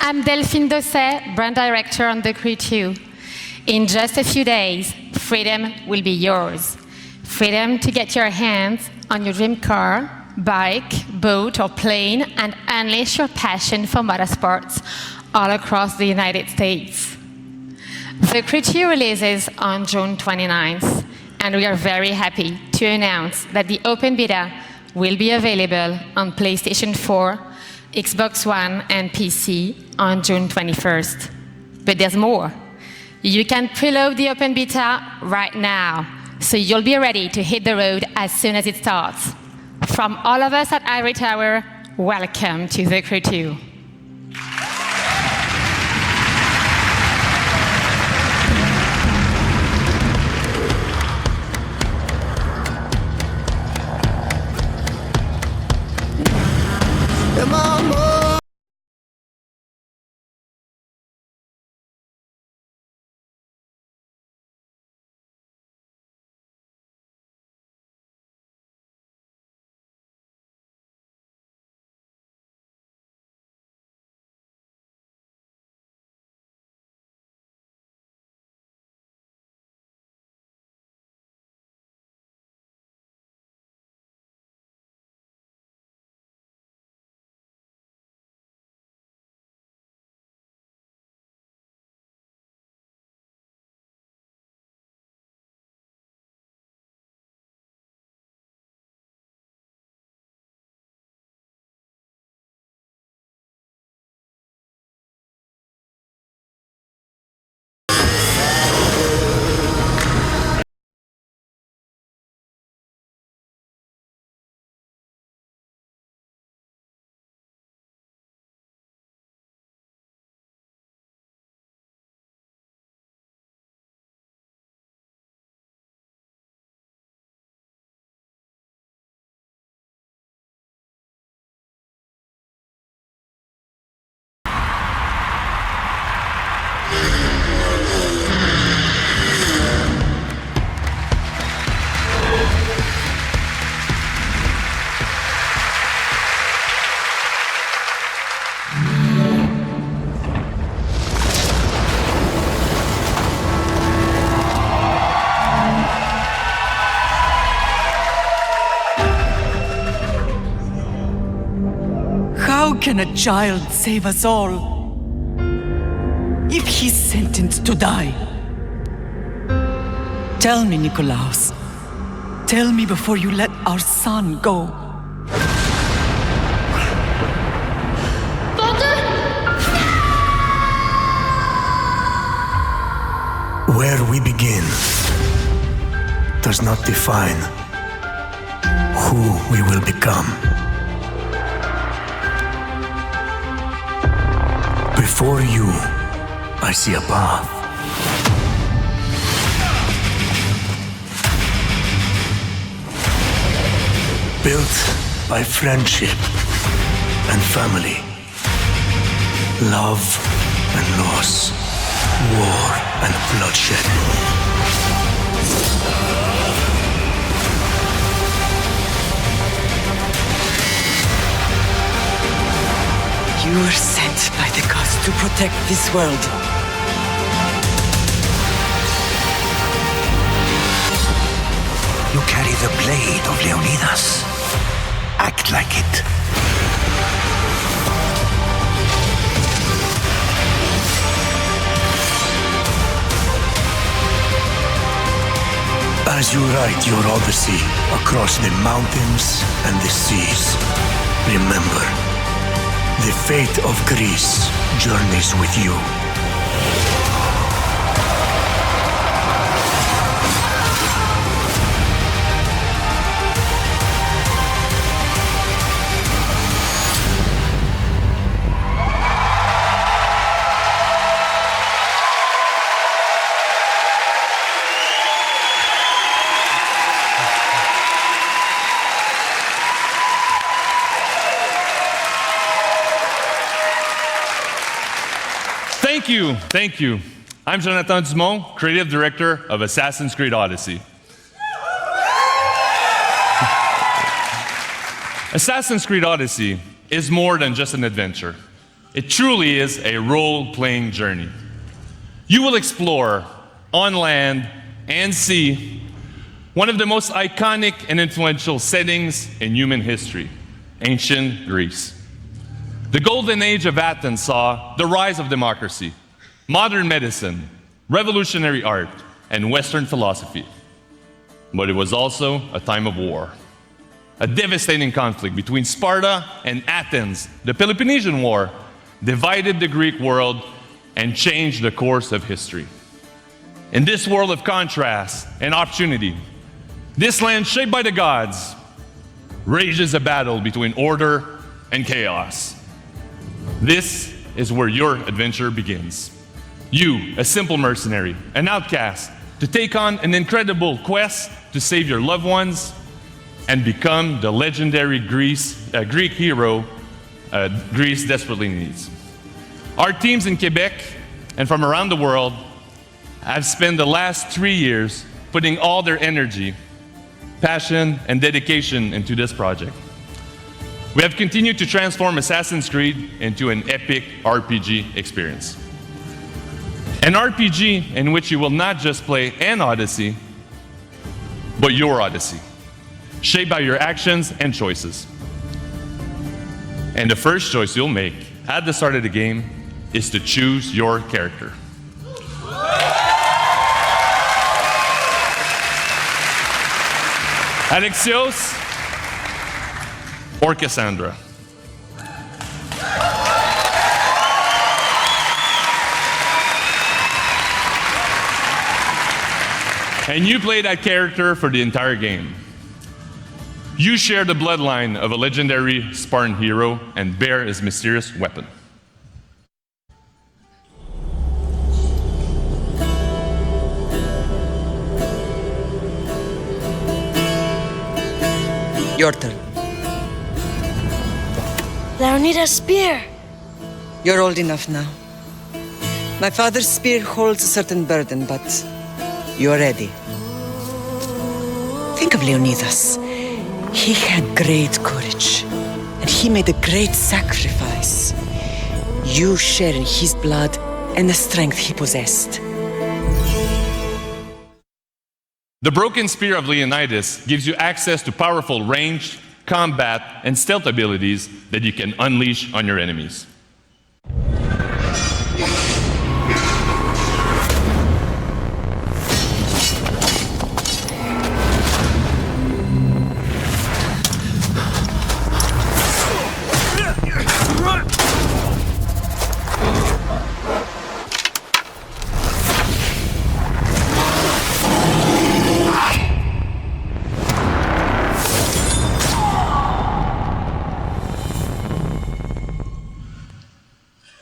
I'm Delphine Dosset, brand director on The Crew 2. In just a few days, freedom will be yours. Freedom to get your hands on your dream car, bike, boat, or plane and unleash your passion for motorsports all across the United States. The Crew 2 releases on June 29th, and we are very happy to announce that the open beta will be available on PlayStation 4, Xbox One, and PC on June 21st. But there's more. You can preload the open beta right now, so you'll be ready to hit the road as soon as it starts. From all of us at Ivory Tower, welcome to The Crew 2. Come on, boy. How can a child save us all if he's sentenced to die? Tell me, Nikolaos. Tell me before you let our son go. Where we begin does not define who we will become. Before you, I see a path. Built by friendship and family, love and loss, war and bloodshed. You were sent by the gods to protect this world. You carry the blade of Leonidas. Act like it. As you write your odyssey across the mountains and the seas, remember, the fate of Greece journeys with you. Thank you. I'm Jonathan Dumont, Creative Director of Assassin's Creed Odyssey. Assassin's Creed Odyssey is more than just an adventure. It truly is a role-playing journey. You will explore, on land and sea, one of the most iconic and influential settings in human history, ancient Greece. The golden age of Athens saw the rise of democracy, modern medicine, revolutionary art, and Western philosophy. But it was also a time of war. A devastating conflict between Sparta and Athens, the Peloponnesian War, divided the Greek world and changed the course of history. In this world of contrast and opportunity, this land shaped by the gods, rages a battle between order and chaos. This is where your adventure begins. You, a simple mercenary, an outcast, to take on an incredible quest to save your loved ones and become the legendary Greek hero Greece desperately needs. Our teams in Quebec and from around the world have spent the last 3 years putting all their energy, passion, and dedication into this project. We have continued to transform Assassin's Creed into an epic RPG experience. An RPG in which you will not just play an Odyssey, but your Odyssey, shaped by your actions and choices. And the first choice you'll make at the start of the game is to choose your character. Alexios or Cassandra? And you play that character for the entire game. You share the bloodline of a legendary Spartan hero and bear his mysterious weapon. Your turn. Leonidas' spear. You're old enough now. My father's spear holds a certain burden, but you're ready. Think of Leonidas. He had great courage, and he made a great sacrifice. You share in his blood and the strength he possessed. The broken spear of Leonidas gives you access to powerful ranged combat, and stealth abilities that you can unleash on your enemies.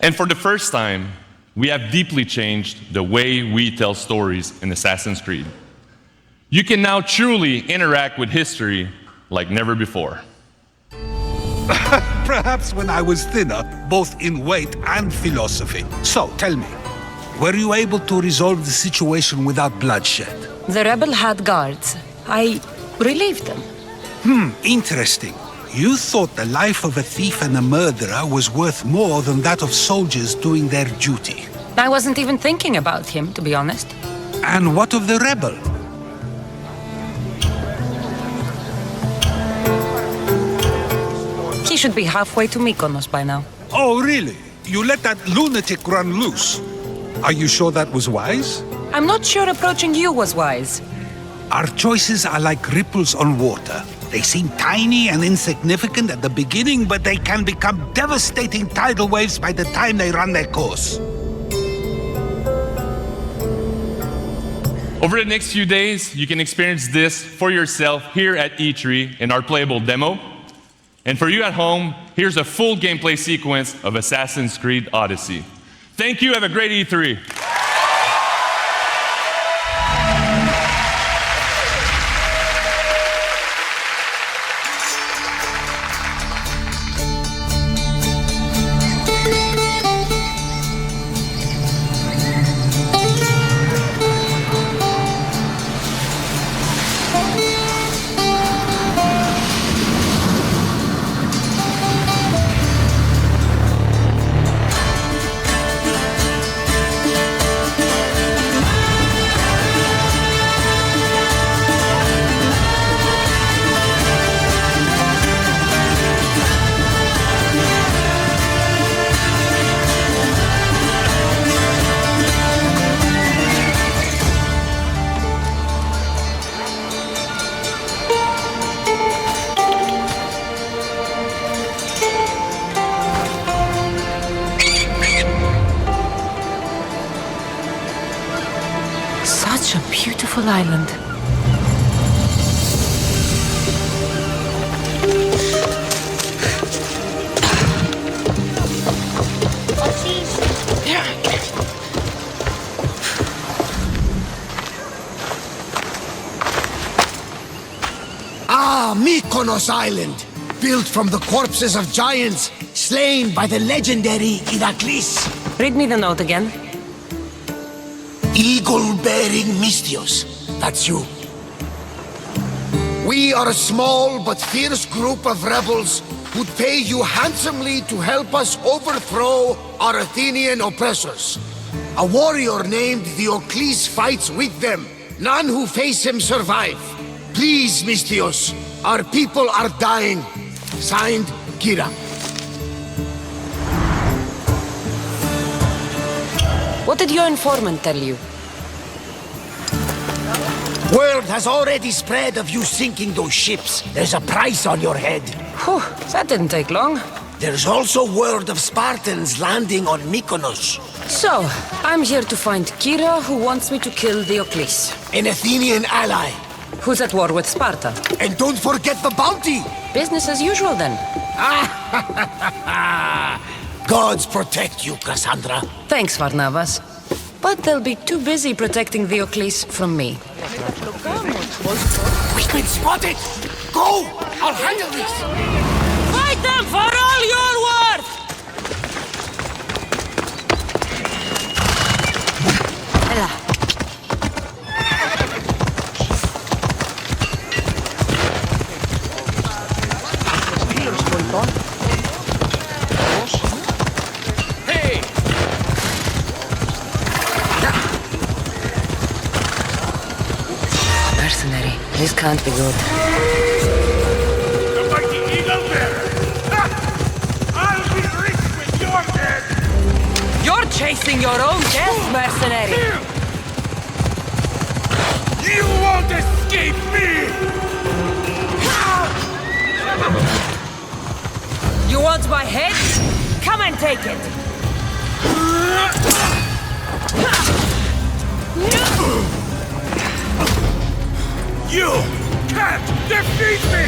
And for the first time, we have deeply changed the way we tell stories in Assassin's Creed. You can now truly interact with history like never before. Perhaps when I was thinner, both in weight and philosophy. So, tell me, were you able to resolve the situation without bloodshed? The rebel had guards. I relieved them. Interesting. You thought the life of a thief and a murderer was worth more than that of soldiers doing their duty. I wasn't even thinking about him, to be honest. And what of the rebel? He should be halfway to Mykonos by now. Oh, really? You let that lunatic run loose? Are you sure that was wise? I'm not sure approaching you was wise. Our choices are like ripples on water. They seem tiny and insignificant at the beginning, but they can become devastating tidal waves by the time they run their course. Over the next few days, you can experience this for yourself here at E3 in our playable demo. And for you at home, here's a full gameplay sequence of Assassin's Creed Odyssey. Thank you, have a great E3. Such a beautiful island. Ah, Mykonos Island, built from the corpses of giants slain by the legendary Iraklis. Read me the note again. Eagle-bearing Mystios, that's you. We are a small but fierce group of rebels who'd pay you handsomely to help us overthrow our Athenian oppressors. A warrior named Diocles fights with them. None who face him survive. Please, Mystios, our people are dying. Signed, Kira. What did your informant tell you? Word has already spread of you sinking those ships. There's a price on your head. Whew, that didn't take long. There's also word of Spartans landing on Mykonos. So, I'm here to find Kira, who wants me to kill Diocles. An Athenian ally. Who's at war with Sparta. And don't forget the bounty! Business as usual, then. Gods protect you, Cassandra. Thanks, Varnavas. But they'll be too busy protecting Diocles from me. We've been spotted! Go! I'll handle this! Fight them for all you're worth! Hey! Mercenary. This can't be good. facing your own death, mercenary! You won't escape me! You want my head? Come and take it! You can't defeat me!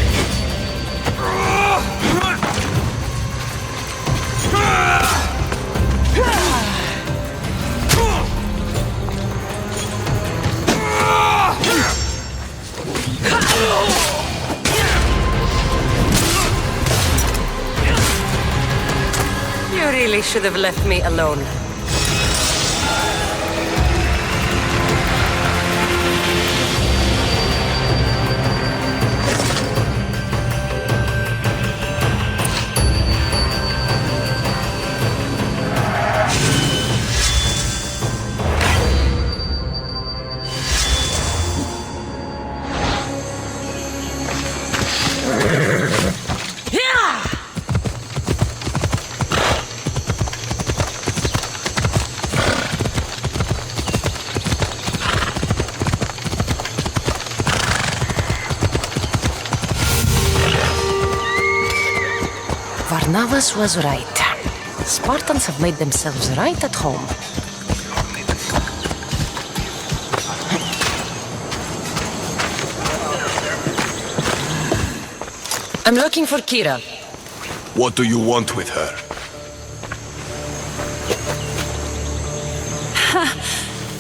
You really should have left me alone. Varnavas was right. Spartans have made themselves right at home. I'm looking for Kira. What do you want with her?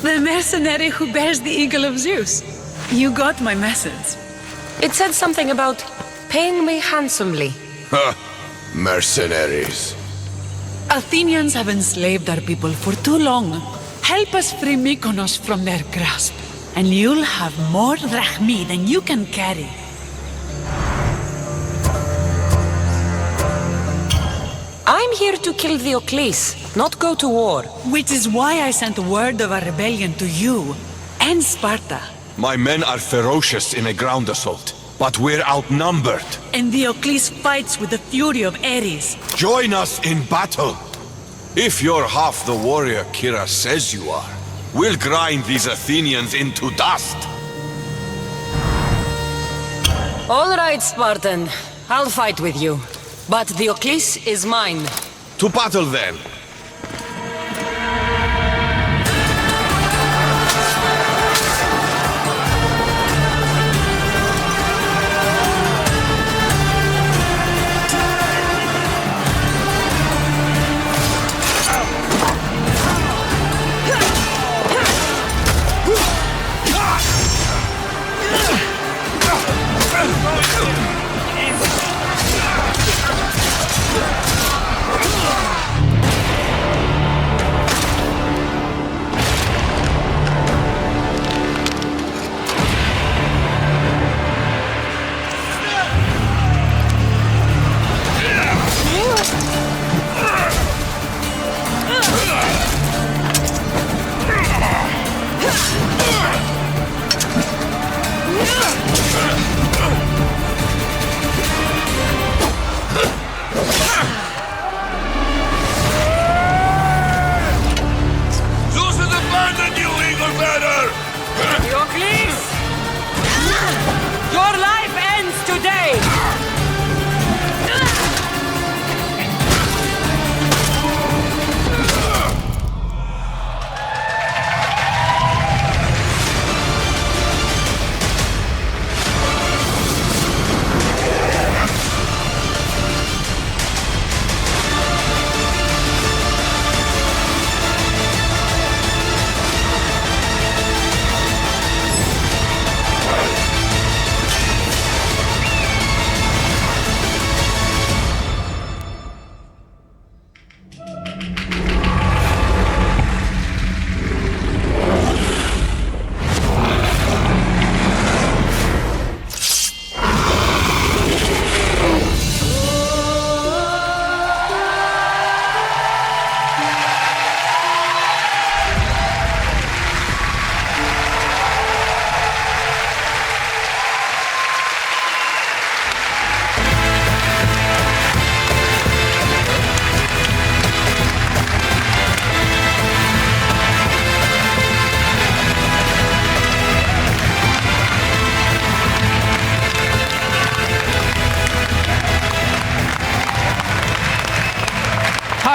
The mercenary who bears the eagle of Zeus. You got my message. It said something about paying me handsomely. Mercenaries. Athenians have enslaved our people for too long. Help us free Mykonos from their grasp, and you'll have more drachmi than you can carry. I'm here to kill Diocles, not go to war. Which is why I sent word of our rebellion to you and Sparta. My men are ferocious in a ground assault, but we're outnumbered. And Diocles fights with the fury of Ares. Join us in battle. If you're half the warrior Kira says you are, we'll grind these Athenians into dust. All right, Spartan. I'll fight with you. But Diocles is mine. To battle then.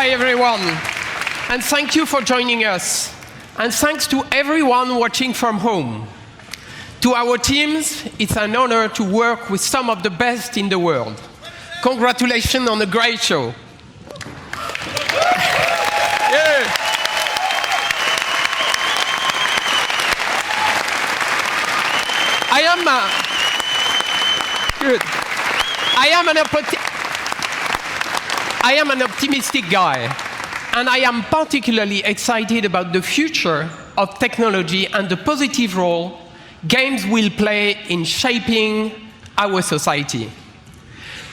Goodbye, everyone. And thank you for joining us. And thanks to everyone watching from home. To our teams, it's an honor to work with some of the best in the world. Congratulations on a great show. Yeah. I am an optimistic guy, and I am particularly excited about the future of technology and the positive role games will play in shaping our society.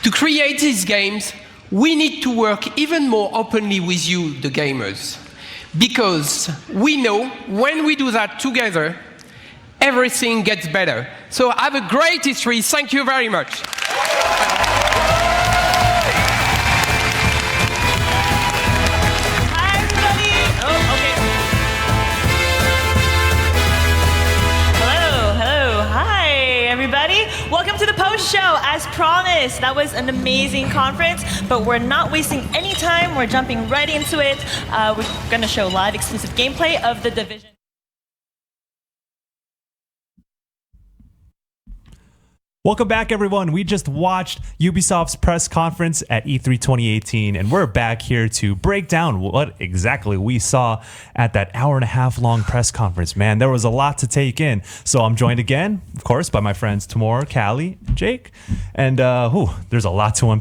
To create these games, we need to work even more openly with you, the gamers, because we know when we do that together, everything gets better. So have a great E3. Thank you very much. Welcome to the post show. As promised, that was an amazing conference, but we're not wasting any time. We're jumping right into it. We're going to show live exclusive gameplay of The Division. Welcome back, everyone. We just watched Ubisoft's press conference at E3 2018, and we're back here to break down what exactly we saw at that hour-and-a-half long press conference. Man, there was a lot to take in. So I'm joined again, of course, by my friends Tamora, Callie, and Jake, and there's a lot to unpack.